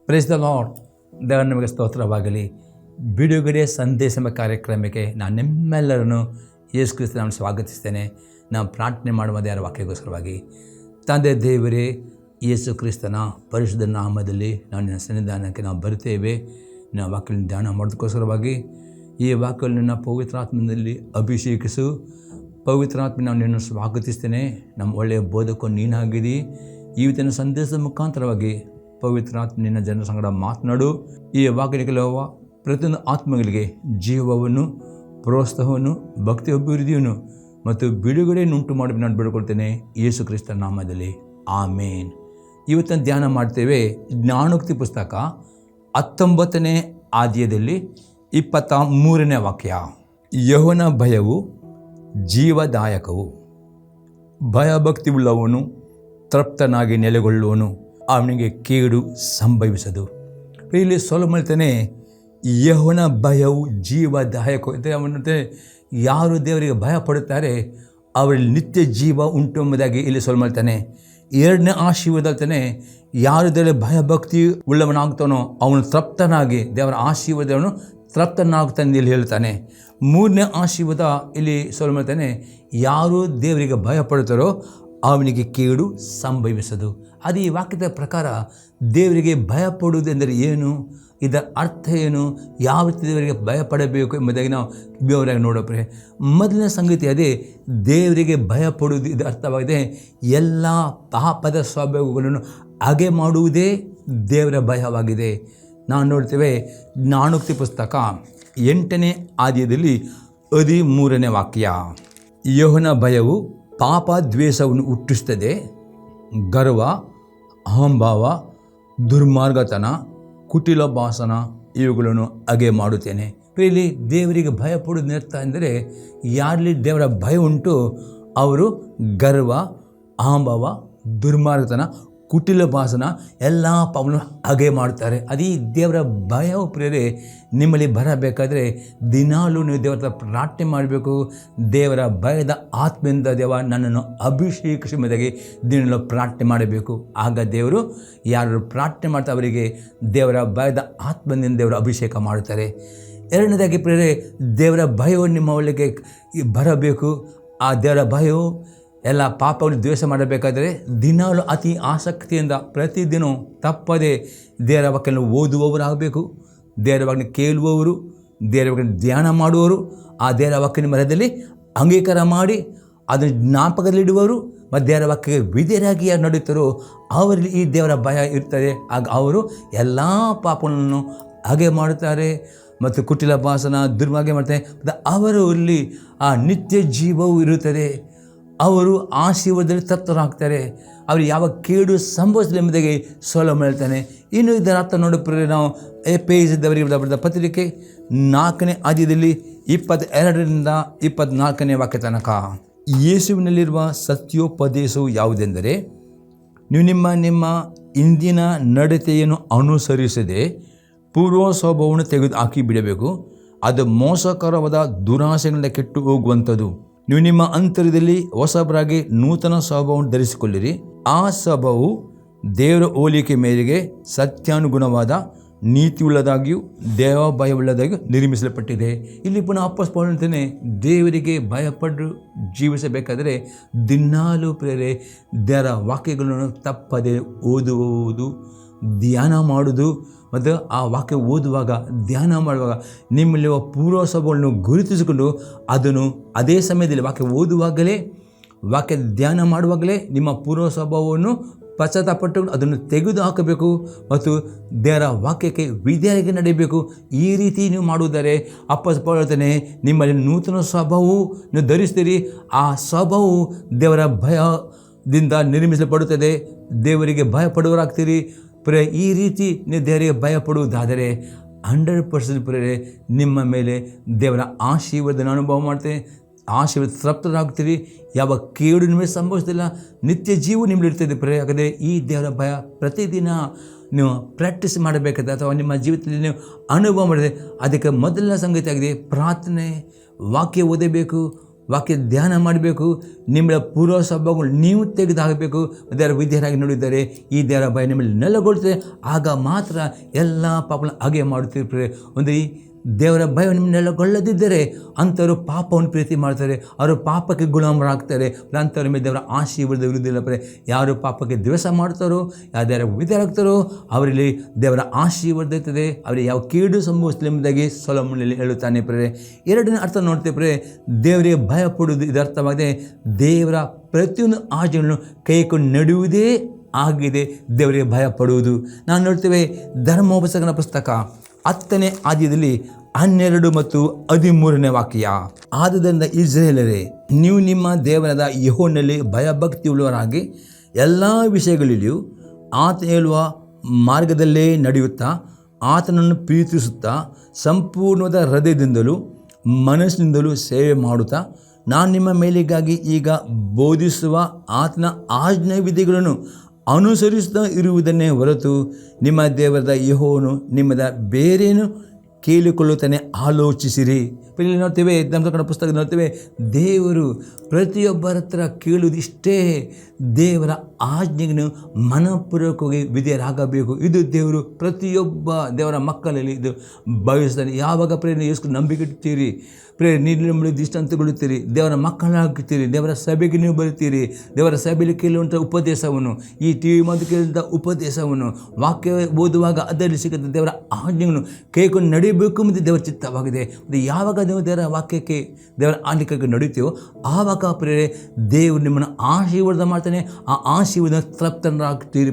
Price the lord. ದೇವರ ನಿಮಗೆ ಸ್ತೋತ್ರವಾಗಲಿ. ಬಿಡುಗಡೆ ಸಂದೇಶ ಎಂಬ ಕಾರ್ಯಕ್ರಮಕ್ಕೆ ನಾನು ನಿಮ್ಮೆಲ್ಲರನ್ನು ಯೇಸು ಕ್ರಿಸ್ತನ ನಾನು ಸ್ವಾಗತಿಸ್ತೇನೆ. ನಾವು ಪ್ರಾರ್ಥನೆ ಮಾಡುವ ದೇವರ ವಾಕ್ಯಗೋಸ್ಕರವಾಗಿ. ತಂದೆ ದೇವರೇ, ಯೇಸು ಕ್ರಿಸ್ತನ ಪರಿಶುದ್ಧ ನಾಮದಲ್ಲಿ ನಾವು ನಿನ್ನ ಸನ್ನಿಧಾನಕ್ಕೆ ನಾವು ಬರುತ್ತೇವೆ. ನಿನ್ನ ವಾಕ್ಯ ಧ್ಯಾನ ಮಾಡೋದಕ್ಕೋಸ್ಕರವಾಗಿ ಈ ವಾಕ್ಯ ನಿನ್ನ ಪವಿತ್ರಾತ್ಮದಲ್ಲಿ ಅಭಿಷೇಕಿಸು. ಪವಿತ್ರಾತ್ಮ ನಾವು ನಿನ್ನನ್ನು ಸ್ವಾಗತಿಸ್ತೇನೆ. ನಮ್ಮ ಒಳ್ಳೆಯ ಬೋಧಕ ನೀನಾಗಿದ್ದೀ. ಇವತ್ತಿನ ಸಂದೇಶದ ಮುಖಾಂತರವಾಗಿ ಪವಿತ್ರಾತ್ಮ ನಿನ್ನ ಜನರ ಸಂಗಡ ಮಾತನಾಡು. ಈ ವಾಕ್ಯ ಕೆಲವು ಪ್ರತಿಯೊಂದು ಆತ್ಮಗಳಿಗೆ ಜೀವವನ್ನು, ಪ್ರೋತ್ಸಾಹವನ್ನು, ಭಕ್ತಿ ಅಭಿವೃದ್ಧಿಯನ್ನು ಮತ್ತು ಬಿಡುಗಡೆಯನ್ನು ಉಂಟು ಮಾಡಿ ನಾನು ಬೇಡಿಕೊಳ್ತೇನೆ ಯೇಸು ಕ್ರಿಸ್ತನ ನಾಮದಲ್ಲಿ, ಆಮೇನ್. ಇವತ್ತಿನ ಧ್ಯಾನ ಮಾಡ್ತೇವೆ ಜ್ಞಾನೋಕ್ತಿ ಪುಸ್ತಕ 19ನೇ ಅಧ್ಯಾಯದಲ್ಲಿ 23ನೇ ವಾಕ್ಯ. ಯೆಹೋವನ ಭಯವು ಜೀವದಾಯಕವು, ಭಯಭಕ್ತಿ ಉಳ್ಳವನು ತೃಪ್ತನಾಗಿ ನೆಲೆಗೊಳ್ಳುವನು, ಅವನಿಗೆ ಕೇಡು ಸಂಭವಿಸದು. ಇಲ್ಲಿ ಸೊಲೊಮೋನ್ ಯೆಹೋವನ ಭಯವು ಜೀವದಾಯಕ. ಅವನಂತೆ ಯಾರು ದೇವರಿಗೆ ಭಯ ಪಡುತ್ತಾರೆ ಅವರಲ್ಲಿ ನಿತ್ಯ ಜೀವ ಉಂಟು ಎಂಬುದಾಗಿ ಇಲ್ಲಿ ಸೊಲೊಮೋನ್. ಎರಡನೇ ಆಶೀರ್ವಾದ ಯಾರು ದೇವರ ಭಯಭಕ್ತಿ ಉಳ್ಳವನಾಗ್ತಾನೋ ಅವನು ತೃಪ್ತನಾಗಿ, ದೇವರ ಆಶೀರ್ವಾದವನ್ನು ತೃಪ್ತನಾಗ್ತಾನೆ ಇಲ್ಲಿ ಹೇಳ್ತಾನೆ. ಮೂರನೇ ಆಶೀರ್ವಾದ ಇಲ್ಲಿ ಸೊಲೊಮೋನ್ ಯಾರು ದೇವರಿಗೆ ಭಯ ಪಡುತ್ತಾರೋ ಅವನಿಗೆ ಕೇಡು ಸಂಭವಿಸದು. ಅದು ಈ ವಾಕ್ಯದ ಪ್ರಕಾರ ದೇವರಿಗೆ ಭಯಪಡುವುದೆಂದರೆ ಏನು, ಇದರ ಅರ್ಥ ಏನು, ಯಾವ ರೀತಿ ದೇವರಿಗೆ ಭಯಪಡಬೇಕು ಎಂಬುದಾಗಿ ನಾವು ವಿವರವಾಗಿ ನೋಡೋಪ್ರೆ. ಮೊದಲನೇ ಸಂಗತಿ ಅದೇ, ದೇವರಿಗೆ ಭಯಪಡುವುದು. ಇದು ಅರ್ಥವಾಗಿದೆ, ಎಲ್ಲ ಪಾಪದ ಸ್ವಭಾವಗಳನ್ನು ಹಾಗೆ ಮಾಡುವುದೇ ದೇವರ ಭಯವಾಗಿದೆ. ನಾವು ನೋಡ್ತೇವೆ ಜ್ಞಾನೋಕ್ತಿ ಪುಸ್ತಕ 8ನೇ ಅಧ್ಯಾಯದಲ್ಲಿ 13ನೇ ವಾಕ್ಯ. ಯೆಹೋವನ ಭಯವು ಪಾಪ ದ್ವೇಷವನ್ನು ಹುಟ್ಟಿಸ್ತದೆ, ಗರ್ವ, ಅಹಂಭಾವ, ದುರ್ಮಾರ್ಗತನ, ಕುಟಿಲ ಭಾಷಣ ಇವುಗಳನ್ನು ಹಾಗೆ ಮಾಡುತ್ತೇನೆ. ಇಲ್ಲಿ ದೇವರಿಗೆ ಭಯ ಪಡುವುದು ಅರ್ಥ ಎಂದರೆ ಯಾರಲ್ಲಿ ದೇವರ ಭಯ ಉಂಟು ಅವರು ಗರ್ವ, ಅಹಂಭಾವ, ದುರ್ಮಾರ್ಗತನ, ಕುಟಿಲ ಭಾಷಣ ಎಲ್ಲ ಪಾಪಗಳನ್ನು ಹಾಗೆ ಮಾಡ್ತಾರೆ. ಅದೇ ದೇವರ ಭಯವು ಪ್ರಿಯರೇ ನಿಮ್ಮಲ್ಲಿ ಬರಬೇಕಾದ್ರೆ ದಿನಾಲೂ ನೀವು ದೇವರ ಪ್ರಾರ್ಥನೆ ಮಾಡಬೇಕು. ದೇವರ ಭಯದ ಆತ್ಮದಿಂದ ದೇವ ನನ್ನನ್ನು ಅಭಿಷೇಕಿಸುವುದಾಗಿ ದಿನಲ್ಲೂ ಪ್ರಾರ್ಥನೆ ಮಾಡಬೇಕು. ಆಗ ದೇವರು ಯಾರು ಪ್ರಾರ್ಥನೆ ಮಾಡ್ತಾರೆ ಅವರಿಗೆ ದೇವರ ಭಯದ ಆತ್ಮದಿಂದ ದೇವರ ಅಭಿಷೇಕ ಮಾಡುತ್ತಾರೆ. ಎರಡನೇದಾಗಿ ಪ್ರಿಯರೇ, ದೇವರ ಭಯವು ನಿಮ್ಮ ಒಳಗೆ ಬರಬೇಕು. ಆ ದೇವರ ಭಯವು ಎಲ್ಲ ಪಾಪವನ್ನು ದ್ವೇಷ ಮಾಡಬೇಕಾದರೆ ದಿನಾಲು ಅತಿ ಆಸಕ್ತಿಯಿಂದ ಪ್ರತಿದಿನ ತಪ್ಪದೆ ದೇವರ ವಾಕ್ಯವನ್ನು ಓದುವವರಾಗಬೇಕು, ದೇವರ ವಾಕ್ಯವನ್ನು ಕೇಳುವವರು, ದೇವರ ವಾಕ್ಯವನ್ನು ಧ್ಯಾನ ಮಾಡುವವರು, ಆ ದೇವರ ವಾಕ್ಯನ ಮರದಲ್ಲಿ ಅಂಗೀಕಾರ ಮಾಡಿ ಅದನ್ನು ಜ್ಞಾಪಕದಲ್ಲಿಡುವವರು ಮತ್ತು ದೇವರ ವಾಕ್ಯಕ್ಕೆ ವಿಧೇಯರಾಗಿ ಯಾರು ನಡೆಯುತ್ತಾರೋ ಅವರಲ್ಲಿ ಈ ದೇವರ ಭಯ ಇರ್ತದೆ. ಆಗ ಅವರು ಎಲ್ಲ ಪಾಪಗಳನ್ನು ಹಾಗೆ ಮಾಡುತ್ತಾರೆ ಮತ್ತು ಕುಟಿಲ ಭಾಷಣ ದುರ್ಮಾರ್ಗ ಮಾಡ್ತಾರೆ. ಮತ್ತು ಅವರಲ್ಲಿ ಆ ನಿತ್ಯ ಜೀವವೂ ಇರುತ್ತದೆ. ಅವರು ಆಶೀರ್ವಾದದಲ್ಲಿ ತೃಪ್ತರಾಗ್ತಾರೆ. ಅವರು ಯಾವ ಕೇಡು ಸಂಭವಿಸಲಿ ಎಂಬುದಾಗಿ ಸೊಲೊಮೋನ್ ಹೇಳ್ತಾನೆ. ಇನ್ನು ಇದರ ಅರ್ಥ ನೋಡಿದ್ರೆ ನಾವು ಎಫೆಸದವರಿಗೆ ಬರೆದ ಪತ್ರಿಕೆ 4ನೇ ಅಧ್ಯಾಯದಲ್ಲಿ 22ರಿಂದ 24ನೇ ವಾಕ್ಯ ತನಕ. ಯೇಸುವಿನಲ್ಲಿರುವ ಸತ್ಯೋಪದೇಶವು ಯಾವುದೆಂದರೆ, ನೀವು ನಿಮ್ಮ ಇಂದಿನ ನಡತೆಯನ್ನು ಅನುಸರಿಸದೆ ಪೂರ್ವ ಸ್ವಭಾವವನ್ನು ತೆಗೆದು ಹಾಕಿ ಬಿಡಬೇಕು. ಅದು ಮೋಸಕರವಾದ ದುರಾಸೆಗಳಿಂದ ಕೆಟ್ಟು ಹೋಗುವಂಥದ್ದು. ನೀವು ನಿಮ್ಮ ಅಂತರ್ಯದಲ್ಲಿ ಹೊಸಬರಾಗಿ ನೂತನ ಸ್ವಭಾವವನ್ನು ಧರಿಸಿಕೊಳ್ಳಿರಿ. ಆ ಸ್ವಭಾವವು ದೇವರ ಹೋಲಿಕೆ ಮೇರೆಗೆ ಸತ್ಯಾನುಗುಣವಾದ ನೀತಿಯುಳ್ಳದಾಗಿಯೂ ದೇವಭಯವುಳ್ಳದಾಗಿಯೂ ನಿರ್ಮಿಸಲ್ಪಟ್ಟಿದೆ. ಇಲ್ಲಿ ಪುನಃ ಅಪೊಸ್ತಲನು ಹೇಳ್ತಾನೆ, ದೇವರಿಗೆ ಭಯಪಟ್ಟು ಜೀವಿಸಬೇಕಾದರೆ ದಿನಾಲೂ ಪ್ರೇರೆ ದೇವರ ವಾಕ್ಯಗಳನ್ನು ತಪ್ಪದೆ ಓದುವುದು, ಧ್ಯಾನ ಮಾಡುವುದು ಮತ್ತು ಆ ವಾಕ್ಯ ಓದುವಾಗ ಧ್ಯಾನ ಮಾಡುವಾಗ ನಿಮ್ಮಲ್ಲಿರುವ ಪೂರ್ವ ಸ್ವಭಾವವನ್ನು ಗುರುತಿಸಿಕೊಂಡು ಅದನ್ನು ಅದೇ ಸಮಯದಲ್ಲಿ ವಾಕ್ಯ ಓದುವಾಗಲೇ, ವಾಕ್ಯ ಧ್ಯಾನ ಮಾಡುವಾಗಲೇ ನಿಮ್ಮ ಪೂರ್ವ ಸ್ವಭಾವವನ್ನು ಪಶ್ಚಾತ್ತಾಪಟ್ಟು ಅದನ್ನು ತೆಗೆದು ಹಾಕಬೇಕು ಮತ್ತು ದೇವರ ವಾಕ್ಯಕ್ಕೆ ವಿಧೇಯರಾಗಿ ನಡೆಯಬೇಕು. ಈ ರೀತಿ ನೀವು ಮಾಡುವುದರೆ ಅಪೊಸ್ತಲನು ಹೇಳ್ತಾನೆ, ನಿಮ್ಮಲ್ಲಿ ನೂತನ ಸ್ವಭಾವವು ನೀವು ಧರಿಸ್ತೀರಿ. ಆ ಸ್ವಭಾವವು ದೇವರ ಭಯದಿಂದ ನಿರ್ಮಿಸಲ್ಪಡುತ್ತದೆ. ದೇವರಿಗೆ ಭಯಪಡುವರಾಗ್ತೀರಿ. ಈ ರೀತಿ ನೀವು ದೇವರಿಗೆ ಭಯಪಡುವುದಾದರೆ 100% ನಿಮ್ಮ ಮೇಲೆ ದೇವರ ಆಶೀರ್ವಾದನ ಅನುಭವ ಮಾಡ್ತೇನೆ. ಆಶೀರ್ವಾದ ತೃಪ್ತರಾಗ್ತೀರಿ. ಯಾವ ಕೇಡು ನಿಮಗೆ ಸಂಭವಿಸೋದಿಲ್ಲ. ನಿತ್ಯ ಜೀವ ನಿಮ್ಮಲ್ಲಿ ಇರ್ತದೆ ಹಾಗಾದರೆ ಈ ದೇವರ ಭಯ ಪ್ರತಿದಿನ ನೀವು ಪ್ರಾಕ್ಟೀಸ್ ಮಾಡಬೇಕಾದ್ರೆ ಅಥವಾ ನಿಮ್ಮ ಜೀವಿತದಲ್ಲಿ ನೀವು ಅನುಭವ ಮಾಡಿದೆ. ಅದಕ್ಕೆ ಮೊದಲನೇ ಸಂಗತಿ ಆಗಿದೆ ಪ್ರಾರ್ಥನೆ, ವಾಕ್ಯ ಓದಬೇಕು, ವಾಕ್ಯ ಧ್ಯಾನ ಮಾಡಬೇಕು. ನಿಮ್ಮ ಪೂರ್ವ ಸ್ವಭಾವಗಳು ನೀವು ತೆಗೆದುಹಾಕಬೇಕು. ದೇವರ ವಿದ್ಯರಾಗಿ ನೋಡಿದ್ದಾರೆ ಈ ದೇವರ ಭಯ ನಿಮ್ಮಲ್ಲಿ ನೆಲೆಗೊಳ್ಳುತ್ತದೆ. ಆಗ ಮಾತ್ರ ಎಲ್ಲ ಪಾಪಗಳನ್ನು ಹಾಗೆ ಮಾಡುತ್ತಿರ್ತಾರೆ. ಒಂದು ದೇವರ ಭಯ ನಿಮ್ಮ ನೆಲೆಗೊಳ್ಳದಿದ್ದರೆ ಅಂಥವರು ಪಾಪವನ್ನು ಪ್ರೀತಿ ಮಾಡ್ತಾರೆ, ಅವರು ಪಾಪಕ್ಕೆ ಗುಲಾಮರಾಗ್ತಾರೆ. ಅಂಥವ್ರ ಮೇಲೆ ದೇವರ ಆಶೀರ್ವಾದ ಇರುವುದಿಲ್ಲ. ಯಾರು ಪಾಪಕ್ಕೆ ದಿವಸ ಮಾಡ್ತಾರೋ, ಯಾವ್ದಾರ ವಿದ್ಯಾರಾಗ್ತಾರೋ ಅವರಲ್ಲಿ ದೇವರ ಆಶೀರ್ವಾದ ಇರ್ತದೆ, ಅವರಿಗೆ ಯಾವ ಕೀಡು ಸಂಭವಿಸಲಿ ಎಂಬುದಾಗಿ ಸೊಲೊಮೋನನಲ್ಲಿ ಹೇಳುತ್ತಾನೆ. ಎರಡನೇ ಅರ್ಥ ನೋಡ್ತೇವೆ, ದೇವರಿಗೆ ಭಯ ಪಡುವುದು. ಇದು ಅರ್ಥವಾಗಿದೆ ದೇವರ ಪ್ರತಿಯೊಂದು ಆಜ್ಞೆಗಳನ್ನು ಕೈಕೊಂಡು ನಡೆಯುವುದೇ ಆಗಿದೆ ದೇವರಿಗೆ ಭಯ ಪಡುವುದು. ನಾವು ನೋಡ್ತೇವೆ ಧರ್ಮೋಪದೇಶಕನ ಪುಸ್ತಕ 10ನೇ ಅಧ್ಯಾಯದಲ್ಲಿ 12 ಮತ್ತು 13ನೇ ವಾಕ್ಯ. ಆದುದರಿಂದ ಇಸ್ರಾಯೇಲರೇ, ನೀವು ನಿಮ್ಮ ದೇವರಾದ ಯೆಹೋವನಲ್ಲಿ ಭಯಭಕ್ತಿ ಉಳ್ಳವರಾಗಿ ಎಲ್ಲ ವಿಷಯಗಳಲ್ಲಿಯೂ ಆತ ಹೇಳುವ ಮಾರ್ಗದಲ್ಲೇ ನಡೆಯುತ್ತಾ ಆತನನ್ನು ಪ್ರೀತಿಸುತ್ತಾ ಸಂಪೂರ್ಣವಾದ ಹೃದಯದಿಂದಲೂ ಮನಸ್ಸಿನಿಂದಲೂ ಸೇವೆ ಮಾಡುತ್ತಾ ನಾನು ನಿಮ್ಮ ಮೇಲಿಗಾಗಿ ಈಗ ಬೋಧಿಸುವ ಆತನ ಆಜ್ಞಾ ವಿಧಿಗಳನ್ನು ಅನುಸರಿಸುತ್ತಾ ಇರುವುದನ್ನೇ ಹೊರತು ನಿಮ್ಮ ದೇವರಾದ ಯೆಹೋವನು ನಿಮ್ಮದ ಬೇರೇನು ಕೇಳಿಕೊಳ್ಳುತ್ತಾನೆ ಆಲೋಚಿಸಿರಿ. ಇಲ್ಲಿ ನೋಡ್ತೇವೆ ಧರ್ಮೋಪದೇಶಕನ ಪುಸ್ತಕ ನೋಡ್ತೇವೆ, ದೇವರು ಪ್ರತಿಯೊಬ್ಬರ ಹತ್ರ ಕೇಳುವುದಿಷ್ಟೇ, ದೇವರ ಆಜ್ಞೆಯನ್ನು ಮನಪೂರ್ವಕವಾಗಿ ವಿಧೇಯರಾಗಬೇಕು. ಇದು ದೇವರು ಪ್ರತಿಯೊಬ್ಬ ದೇವರ ಮಕ್ಕಳಲ್ಲಿ ಇದು ಬಯಸ್ತಾನೆ. ಯಾವಾಗ ಯೇಸು ನಂಬಿಕೆ ಇಡ್ತೀರಿ, ನೀವು ದೃಷ್ಟಾಂತಗೊಳ್ಳುತ್ತೀರಿ, ದೇವರ ಮಕ್ಕಳಾಗುತ್ತೀರಿ, ದೇವರ ಸಭೆಗೆ ನೀವು ಬರುತ್ತೀರಿ, ದೇವರ ಸಭೆಯಲ್ಲಿ ಕೇಳುವಂಥ ಉಪದೇಶವನ್ನು, ಈ TV ಮಾತು ಕೇಳುವಂಥ ಉಪದೇಶವನ್ನು, ವಾಕ್ಯ ಓದುವಾಗ ಅದರಲ್ಲಿ ಸಿಗುತ್ತ ದೇವರ ಆಜ್ಞೆಯನ್ನು ಕೈಕೊಂಡು ನಡೆಯಬೇಕು ಎಂಬುದು ದೇವರ ಚಿತ್ತವಾಗಿದೆ. ಮತ್ತು ಯಾವಾಗ ನೀವು ದೇವರ ವಾಕ್ಯಕ್ಕೆ ದೇವರ ಆಜ್ಞೆಗೆ ನಡೆಯುತ್ತೀವೋ ಆವಾಗ ದೇವರು ನಿಮ್ಮನ್ನು ಆಶೀರ್ವಾದ ಮಾಡ್ತಾನೆ. ಆ ಆಶೀರ್ವಾದ ತೃಪ್ತರಾಗ್ತೀರಿ.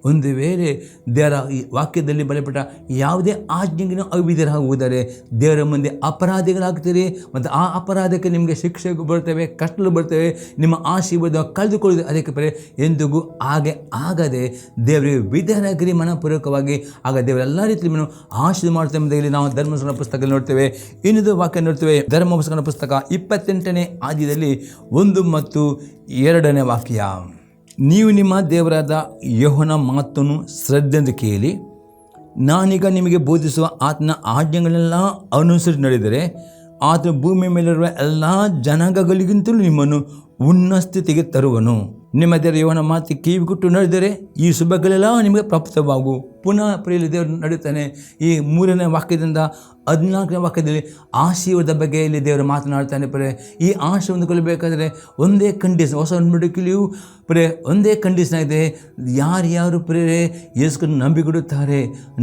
ಒಂದು ವೇಳೆ ದೇವರ ಈ ವಾಕ್ಯದಲ್ಲಿ ಬಲಪಟ್ಟ ಯಾವುದೇ ಆಜ್ಞೆಗೆ ಅವಿಧೇಯರಾಗುವುದಾದರೆ ದೇವರ ಮುಂದೆ ಅಪರಾಧಿಗಳಾಗ್ತೀರಿ. ಮತ್ತು ಆ ಅಪರಾಧಕ್ಕೆ ನಿಮಗೆ ಶಿಕ್ಷೆ ಬರ್ತವೆ, ಕಷ್ಟಗಳು ಬರ್ತವೆ, ನಿಮ್ಮ ಆಶೀರ್ವಾದ ಕಳೆದುಕೊಳ್ಳುವುದು. ಅದಕ್ಕೆ ಎಂದಿಗೂ ಹಾಗೆ ಆಗದೆ ದೇವರಿಗೆ ವಿಧೇಯರಾಗಿರಿ ಮನಪೂರ್ವಕವಾಗಿ. ಆಗ ದೇವರೆಲ್ಲ ರೀತಿ ನಿಮ್ಮನ್ನು ಆಶೀರ್ವಾದ ಮಾಡ್ತೇವೆ ಎಂಬುದಾಗಿ ನಾವು ಧರ್ಮೋಪದೇಶಕನ ಪುಸ್ತಕ ನೋಡ್ತೇವೆ. ಇನ್ನೊಂದು ವಾಕ್ಯ ನೋಡ್ತೇವೆ, ಧರ್ಮೋಪದೇಶಕನ ಪುಸ್ತಕ 28ನೇ ಅಧ್ಯಾಯದಲ್ಲಿ 1 ಮತ್ತು 2ನೇ ವಾಕ್ಯ. ನೀವು ನಿಮ್ಮ ದೇವರಾದ ಯೆಹೋವನ ಮಾತನ್ನು ಶ್ರದ್ಧೆಯಿಂದ ಕೇಳಿ ನಾನೀಗ ನಿಮಗೆ ಬೋಧಿಸುವ ಆತನ ಆಜ್ಞೆಗಳನ್ನೆಲ್ಲ ಅನುಸರಿಸಿ ನಡೆದರೆ ಆತನ ಭೂಮಿಯ ಮೇಲಿರುವ ಎಲ್ಲ ಜನಾಂಗಗಳಿಗಿಂತಲೂ ನಿಮ್ಮನ್ನು ಉನ್ನತ ಸ್ಥಿತಿಗೆ ತರುವನು. ನಿಮ್ಮ ದೇವರ ಯೆಹೋವನ ಮಾತು ಕಿವಿಗೊಟ್ಟು ನಡೆದರೆ ಈ ಶುಭಗಳೆಲ್ಲ ನಿಮಗೆ ಪ್ರಾಪ್ತವಾಗು. ಪುನಃ ಪ್ರಿಯಲಿ ದೇವರು ನಡೆಯುತ್ತಾನೆ. ಈ 3ನೇ ವಾಕ್ಯದಿಂದ 14ನೇ ವಾಕ್ಯದಲ್ಲಿ ಆಶೀರ್ವಾದ ಬಗ್ಗೆ ಇಲ್ಲಿ ದೇವರು ಮಾತನಾಡ್ತಾನೆ. ಈ ಆಶೀರ್ವಾದ ಕೊಲ್ಲಬೇಕಾದ್ರೆ ಒಂದೇ ಕಂಡೀಷನ್, ಹೊಸ ಒಡಂಬಡಿಕೆಯಲ್ಲಿಯೂ ಒಂದೇ ಕಂಡೀಷನ್ ಆಗಿದೆ. ಯಾರ್ಯಾರು ಯೇಸುವನ್ನು ನಂಬಿಕೊಡುತ್ತಾರೆ,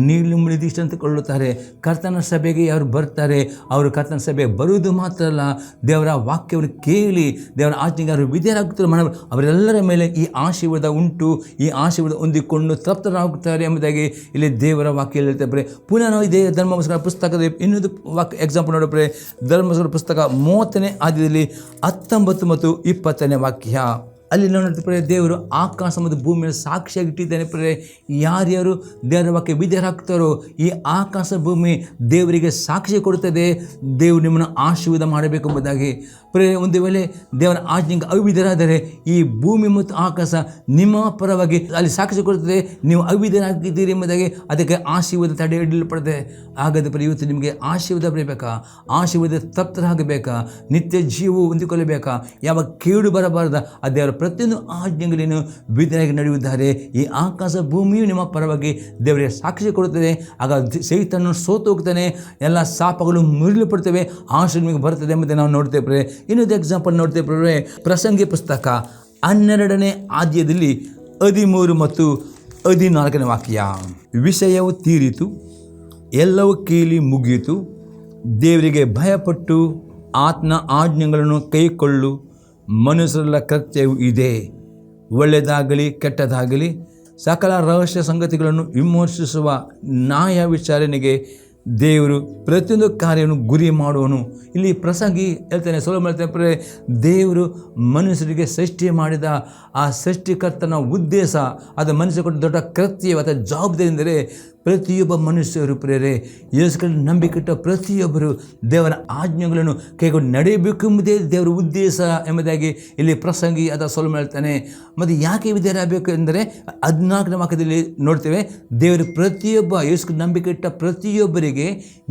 ನೀಲಿ ದೃಷ್ಟಾಂತಗೊಳ್ಳುತ್ತಾರೆ, ಕರ್ತನ ಸಭೆಗೆ ಯಾರು ಬರ್ತಾರೆ, ಅವರು ಕರ್ತನ ಸಭೆಗೆ ಬರುವುದು ಮಾತ್ರ ಅಲ್ಲ, ದೇವರ ವಾಕ್ಯವನ್ನು ಕೇಳಿ ದೇವರ ಆಜ್ಞೆಗೆ ಯಾರು ವಿಧೇಯರಾಗುತ್ತಾರೆ ಅವರೆಲ್ಲರ ಮೇಲೆ ಈ ಆಶೀರ್ವಾದ ಉಂಟು. ಈ ಆಶೀರ್ವಾದ ಹೊಂದಿಕೊಂಡು ತೃಪ್ತರಾಗುತ್ತಾರೆ ಎಂಬುದಾಗಿ ಇಲ್ಲಿ ದೇವರ ವಾಕ್ಯ ಹೇಳ್ತಾರೆ. ಪುನಃ ನಾವು ಇದೇ ಧರ್ಮೋಪದೇಶಕನ ಪುಸ್ತಕದ ಇನ್ನೊಂದು ವಾಕ್ಯ ಎಕ್ಸಾಂಪಲ್ ನೋಡಿದ್ರೆ ಧರ್ಮೋಪದೇಶಕನ ಪುಸ್ತಕ 30ನೇ ಅಧ್ಯಾಯದಲ್ಲಿ 19 ಮತ್ತು 20ನೇ ವಾಕ್ಯ. ಅಲ್ಲಿ ನೋಡ್ತಾರೆ ದೇವರು ಆಕಾಶ ಮತ್ತು ಭೂಮಿಯನ್ನು ಸಾಕ್ಷಿಯಾಗಿ ಇಟ್ಟಿದ್ದಾನೆ. ಯಾರ್ಯಾರು ದೇವರ ವಾಕ್ಯ ವಿಧೇಯರಾಗ್ತಾರೋ ಈ ಆಕಾಶ ಭೂಮಿ ದೇವರಿಗೆ ಸಾಕ್ಷಿ ಕೊಡುತ್ತದೆ. ದೇವರು ನಿಮ್ಮನ್ನು ಆಶೀರ್ವಾದ ಮಾಡಬೇಕೆಂಬುದಾಗಿ. ಒಂದು ವೇಳೆ ದೇವರ ಆಜ್ಞೆಗೆ ಅವಿಧೇಯರಾದರೆ ಈ ಭೂಮಿ ಮತ್ತು ಆಕಾಶ ನಿಮ್ಮ ಪರವಾಗಿ ಅಲ್ಲಿ ಸಾಕ್ಷಿ ಕೊಡುತ್ತದೆ, ನೀವು ಅವಿಧೇಯರಾಗಿದ್ದೀರಿ ಎಂಬುದಾಗಿ. ಅದಕ್ಕೆ ಆಶೀರ್ವಾದ ತಡೆ ಹಿಡಿಯಲ್ಪಡುತ್ತದೆ. ಹಾಗಾದರೆ ಇವತ್ತು ನಿಮಗೆ ಆಶೀರ್ವಾದ ಬರಬೇಕಾ, ಆಶೀರ್ವಾದ ತೃಪ್ತರಾಗಬೇಕಾ, ನಿತ್ಯ ಜೀವವು ಹೊಂದಿಕೊಳ್ಳಬೇಕಾ, ಯಾವ ಕೇಡು ಬರಬಾರದ ಆ ದೇವರ ಪ್ರತಿಯೊಂದು ಆಜ್ಞೆಗಳನ್ನು ವಿಧೇಯರಾಗಿ ನಡೆಯುತ್ತಾರೆ. ಈ ಆಕಾಶ ಭೂಮಿಯು ನಿಮ್ಮ ಪರವಾಗಿ ದೇವರಿಗೆ ಸಾಕ್ಷಿ ಕೊಡುತ್ತದೆ. ಆಗ ಸೈತಾನನು ಸೋತು ಹೋಗ್ತಾನೆ, ಎಲ್ಲ ಶಾಪಗಳು ಮುರಿಯಲ್ಪಡ್ತವೆ, ಆಶೀರ್ವಾದ ನಿಮಗೆ ಬರ್ತದೆ ಎಂಬುದನ್ನು ನಾವು ನೋಡ್ತೇವೆ. ಇನ್ನೊಂದು ಎಕ್ಸಾಂಪಲ್ ನೋಡ್ತೇವೆ, ಪ್ರಸಂಗಿ ಪುಸ್ತಕ 12ನೇ ಅಧ್ಯಾಯದಲ್ಲಿ 13 ಮತ್ತು 14ನೇ ವಾಕ್ಯ. ವಿಷಯವು ತೀರಿತು, ಎಲ್ಲವೂ ಕೇಳಿ ಮುಗಿಯಿತು, ದೇವರಿಗೆ ಭಯಪಟ್ಟು ಆತನ ಆಜ್ಞೆಗಳನ್ನು ಕೈಕೊಳ್ಳು, ಮನುಷ್ಯರೆಲ್ಲ ಕರ್ತವ್ಯವು ಇದೆ. ಒಳ್ಳೆಯದಾಗಲಿ ಕೆಟ್ಟದಾಗಲಿ ಸಕಲ ರಹಸ್ಯ ಸಂಗತಿಗಳನ್ನು ವಿಮರ್ಶಿಸುವ ನ್ಯಾಯ ವಿಚಾರಣೆಗೆ ದೇವರು ಪ್ರತಿಯೊಂದು ಕಾರ್ಯವನ್ನು ಗುರಿ ಮಾಡುವನು. ಇಲ್ಲಿ ಪ್ರಸಂಗಿ ಹೇಳ್ತಾನೆ, ಸೊಲೊಮೋನ ಹೇಳ್ತಾನೆ, ದೇವರು ಮನುಷ್ಯರಿಗೆ ಸೃಷ್ಟಿ ಮಾಡಿದ ಆ ಸೃಷ್ಟಿಕರ್ತನ ಉದ್ದೇಶ, ಅದು ಮನುಷ್ಯ ಕೊಟ್ಟ ದೊಡ್ಡ ಕರ್ತವ್ಯ ಅಥವಾ ಜವಾಬ್ದಾರಿ ಎಂದರೆ ಪ್ರತಿಯೊಬ್ಬ ಮನುಷ್ಯರು ಪ್ರೇರೆ ಯೇಸುಗಳನ್ನು ನಂಬಿಕೆಟ್ಟ ಪ್ರತಿಯೊಬ್ಬರು ದೇವರ ಆಜ್ಞೆಗಳನ್ನು ಕೈಗೊಂಡು ನಡೆಯಬೇಕೆಂಬುದೇ ದೇವರ ಉದ್ದೇಶ ಎಂಬುದಾಗಿ ಇಲ್ಲಿ ಪ್ರಸಂಗಿ ಅಥವಾ ಸೊಲೊಮೋನ ಹೇಳ್ತಾನೆ. ಮತ್ತು ಯಾಕೆ ವಿಧೇಯರಾಗಬೇಕು ಎಂದರೆ 14ನೇ ವಾಕ್ಯದಲ್ಲಿ ನೋಡ್ತೇವೆ, ದೇವರು ಪ್ರತಿಯೊಬ್ಬ ಯೇಸು ನಂಬಿಕೆ ಇಟ್ಟ ಪ್ರತಿಯೊಬ್ಬರಿಗೆ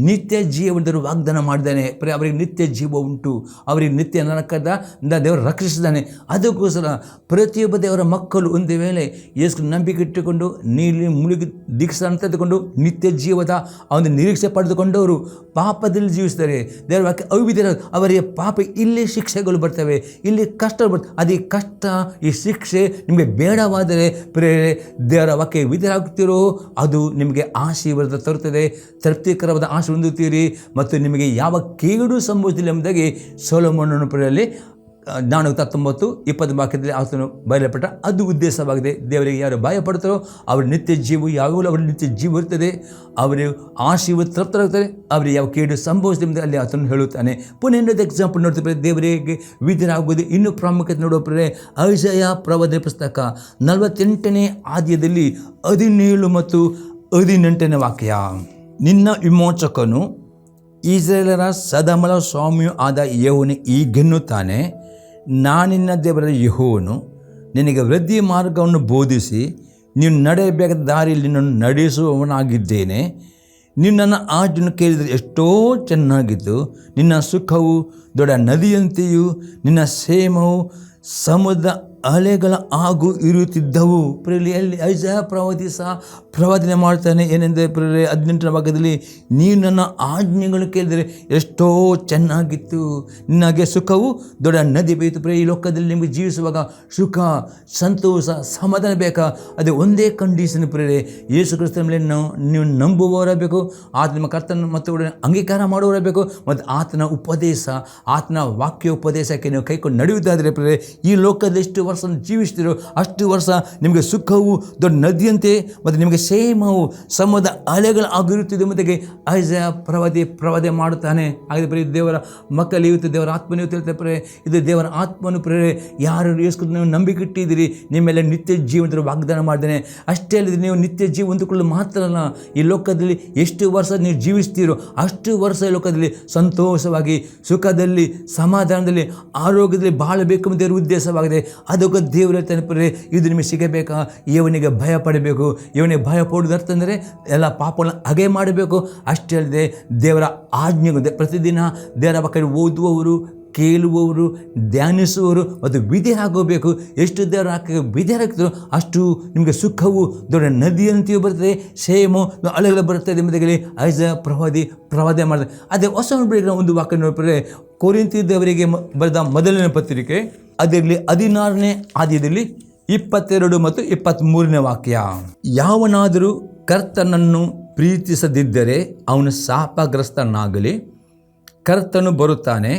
ನಿತ್ಯ ಜೀವವನ್ನು ವಾಗ್ದಾನ ಮಾಡಿದ್ದಾನೆ. ಅವರಿಗೆ ನಿತ್ಯ ಜೀವ ಉಂಟು, ಅವರಿಗೆ ನಿತ್ಯ ನರಕದಿಂದ ದೇವರು ರಕ್ಷಿಸಿದ್ದಾನೆ. ಅದಕ್ಕೋಸ್ಕರ ಪ್ರತಿಯೊಬ್ಬ ದೇವರ ಮಕ್ಕಳು ಒಂದು ವೇಳೆ ಯೇಸು ನಂಬಿಕೆ ಇಟ್ಟುಕೊಂಡು ನೀಲಿ ಮುಳುಗಿ ದೀಕ್ಷಾನ ತೆಗೆದುಕೊಂಡು ನಿತ್ಯ ಜೀವದ ಒಂದು ನಿರೀಕ್ಷೆ ಪಡೆದುಕೊಂಡವರು ಪಾಪದಲ್ಲಿ ಜೀವಿಸ್ತಾರೆ. ದೇವರ ವಾಕ್ಯ ಅವಿಧೇಯರ ಅವರಿಗೆ ಪಾಪ ಇಲ್ಲಿ ಶಿಕ್ಷೆಗಳು ಬರ್ತವೆ, ಇಲ್ಲಿ ಕಷ್ಟ ಬರ್ತವೆ. ಅದೇ ಕಷ್ಟ ಈ ಶಿಕ್ಷೆ ನಿಮಗೆ ಬೇಡವಾದರೆ ಪ್ರೇರೆ ದೇವರ ವಾಕ್ಯ ವಿಧೇಯರಾಗುತ್ತೀರೋ ಅದು ನಿಮಗೆ ಆಶೀರ್ವಾದ ತರುತ್ತದೆ, ತೃಪ್ತಿಕರವಾದ ಆಶೆ ಹೊಂದುತ್ತೀರಿ ಮತ್ತು ನಿಮಗೆ ಯಾವ ಕೇಡು ಸಂಭವಿಸಿಲ್ಲ ಎಂಬುದಾಗಿ ಸೊಲೊಮೋನನ ಪ್ರೇರಲ್ಲಿ 4:19-20 ವಾಕ್ಯದಲ್ಲಿ ಆತನು ಬಯಲಪಟ್ಟ. ಅದು ಉದ್ದೇಶವಾಗಿದೆ. ದೇವರಿಗೆ ಯಾರು ಭಯ ಪಡ್ತಾರೋ ಅವ್ರ ನಿತ್ಯ ಜೀವ ಯಾವಾಗಲೂ ಅವ್ರ ನಿತ್ಯ ಜೀವ ಇರ್ತದೆ, ಅವರಿಗೆ ಆಶೀರ್ವಾದ ತೃಪ್ತರಾಗ್ತಾರೆ, ಅವರಿಗೆ ಯಾವ ಕೇಡು ಸಂಭವಿಸಿದೆ ಅಲ್ಲಿ ಆತನು ಹೇಳುತ್ತಾನೆ. ಪುನಃ ಇನ್ನೊಂದು ಎಕ್ಸಾಂಪಲ್ ನೋಡ್ತೀವಿ, ದೇವರಿಗೆ ವಿಧೇಯರಾಗುವುದು ಇನ್ನೂ ಪ್ರಾಮುಖ್ಯತೆ ನೋಡೋಪ್ರೆ ಐಸಾಯ ಪ್ರವಾದನೆ ಪುಸ್ತಕ 48ನೇ ಅಧ್ಯಾಯದಲ್ಲಿ 17 ಮತ್ತು 18ನೇ ವಾಕ್ಯ. ನಿನ್ನ ವಿಮೋಚಕನು ಇಸ್ರಾಯೇಲರ ಸದಮಲ ಸ್ವಾಮಿಯೂ ಆದ ಯೆಹೋವನು ಹೀಗೆನ್ನುತ್ತಾನೆ, ನಾನಿನ್ನ ದೇವರ ಯೆಹೋವನು ನಿನಗೆ ವೃದ್ಧಿ ಮಾರ್ಗವನ್ನು ಬೋಧಿಸಿ ನೀನು ನಡೆಯಬೇಕಾದ ದಾರಿಯಲ್ಲಿ ನಿನ್ನನ್ನು ನಡೆಸುವವನಾಗಿದ್ದೇನೆ. ನಿನ್ನನ್ನು ಆಜ್ಞೆಯನ್ನು ಕೇಳಿದರೆ ಎಷ್ಟೋ ಚೆನ್ನಾಗಿದ್ದು, ನಿನ್ನ ಸುಖವು ದೊಡ್ಡ ನದಿಯಂತೆಯೂ ನಿನ್ನ ಕ್ಷೇಮವು ಸಮುದ್ರ ಅಲೆಗಳ ಹಾಗೂ ಇರುತ್ತಿದ್ದವು. ಪ್ರೇಲಿಯಲ್ಲಿ ಐಸಾಯ ಪ್ರವಾದಿ ಸಹ ಪ್ರವಾದನೆ ಮಾಡ್ತಾನೆ. ಏನೆಂದರೆ ಪ್ರೇರೆ 18ನೇ ಭಾಗದಲ್ಲಿ, ನೀನು ನನ್ನ ಆಜ್ಞೆಗಳನ್ನು ಕೇಳಿದರೆ ಎಷ್ಟೋ ಚೆನ್ನಾಗಿತ್ತು, ನಿನಗೆ ಸುಖವು ದೊಡ್ಡ ನದಿ ಬೇಯಿತು. ಪ್ರೇರೆ ಈ ಲೋಕದಲ್ಲಿ ನಿಮಗೆ ಜೀವಿಸುವಾಗ ಸುಖ, ಸಂತೋಷ, ಸಮಾಧಾನ ಬೇಕಾ? ಅದೇ ಒಂದೇ ಕಂಡೀಷನ್ ಪ್ರೇರೆ, ಯೇಸು ಕ್ರಿಸ್ತನ ಮೇಲೆ ನೀವು ನಂಬುವವರಬೇಕು, ಆತ ನಿಮ್ಮ ಕರ್ತನ ಮತ್ತು ಅಂಗೀಕಾರ ಮಾಡುವವರಬೇಕು, ಮತ್ತು ಆತನ ಉಪದೇಶ, ಆತನ ವಾಕ್ಯ ಉಪದೇಶಕ್ಕೆ ನೀವು ಕೈಕೊಂಡು ನಡೆಯುವುದಾದರೆ ಪ್ರೇರೆ ಈ ಲೋಕದಲ್ಲಿ ಎಷ್ಟು ವರ್ಷ ಜೀವಿಸ್ತೀರೋ ಅಷ್ಟು ವರ್ಷ ನಿಮಗೆ ಸುಖವು ದೊಡ್ಡ ನದಿಯಂತೆ ಮತ್ತು ನಿಮಗೆ ಕ್ಷೇಮವು ಸಮುದ್ರ ಅಲೆಗಳ ಆಗಿರುತ್ತದೆ ಎಂಬುದಾಗಿ ಐಸಾಯ ಪ್ರವಾದಿ ಮಾಡುತ್ತಾನೆ. ಹಾಗೆ ಪ್ರೇರೆ ದೇವರ ಮಕ್ಕಳು ಇವತ್ತು ದೇವರ ಆತ್ಮನ ಹೇಳ್ತಾರೆ, ಇದು ದೇವರ ಆತ್ಮನು ಪ್ರೇರೆ ಯಾರು ಯೇಸು ನೀವು ನಂಬಿಕೆ ಇಟ್ಟಿದ್ದೀರಿ ನಿಮ್ಮೆಲ್ಲ ನಿತ್ಯ ಜೀವನದ ವಾಗ್ದಾನ ಮಾಡಿದ್ದೇನೆ. ಅಷ್ಟೇ ಅಲ್ಲದೆ ನೀವು ನಿತ್ಯ ಜೀವ ಹೊಂದಿಕೊಳ್ಳಲು ಮಾತ್ರ ಅಲ್ಲ, ಈ ಲೋಕದಲ್ಲಿ ಎಷ್ಟು ವರ್ಷ ನೀವು ಜೀವಿಸ್ತೀರೋ ಅಷ್ಟು ವರ್ಷ ಈ ಲೋಕದಲ್ಲಿ ಸಂತೋಷವಾಗಿ, ಸುಖದಲ್ಲಿ, ಸಮಾಧಾನದಲ್ಲಿ, ಆರೋಗ್ಯದಲ್ಲಿ ಬಾಳಬೇಕು ಎಂಬ ದೇವರ ಉದ್ದೇಶವಾಗಿದೆ. ಅದಕ್ಕೆ ದೇವರು ಹೇಳ್ತಾನೆ, ಪ್ರೇರೆ ಇದು ನಿಮಗೆ ಸಿಗಬೇಕಾ? ಇವನಿಗೆ ಭಯ ಪಡಬೇಕು. ಇವನಿಗೆ ಭಯ ಪಡುವುದು ಅರ್ಥ ಅಂದರೆ ಎಲ್ಲ ಪಾಪಗಳನ್ನು ಹಾಗೆ ಮಾಡಬೇಕು. ಅಷ್ಟೇ ಅಲ್ಲದೆ ದೇವರ ಆಜ್ಞೆಗಳು ಪ್ರತಿದಿನ ದೇವರ ಮಕ್ಕಳು ಓದುವವರು, ಕೇಳುವವರು, ಧ್ಯಾನಿಸುವವರು ಮತ್ತು ವಿಧೇಯರಾಗಬೇಕು. ಎಷ್ಟು ದೇವರ ಆಕೆ ವಿಧೇಯರಾಗ್ತಾರೋ ಅಷ್ಟು ನಿಮಗೆ ಸುಖವು ದೊಡ್ಡ ನದಿಯಂತೆಯೂ ಬರ್ತದೆ, ಕ್ಷೇಮ ಅಲೆಗಳು ಬರ್ತದೆ ಎಂಬುದಾಗಿ ಐಸಾಯ ಪ್ರವಾದನೆ ಮಾಡಿದೆ. ಅದೇ ಹೊಸ ಒಂದು ವಾಕ್ಯ ನೋಡಿದ್ರೆ ಕೊರಿಂಥದವರಿಗೆ ಬರೆದ ಮೊದಲನೇ ಪತ್ರಿಕೆ ಅದರಲ್ಲಿ 16ನೇ ಅಧ್ಯಾಯದಲ್ಲಿ 22 ಮತ್ತು 23ನೇ ವಾಕ್ಯ. ಯಾವನಾದರೂ ಕರ್ತನನ್ನು ಪ್ರೀತಿಸದಿದ್ದರೆ ಅವನು ಶಾಪಗ್ರಸ್ತನಾಗಲಿ, ಕರ್ತನು ಬರುತ್ತಾನೆ,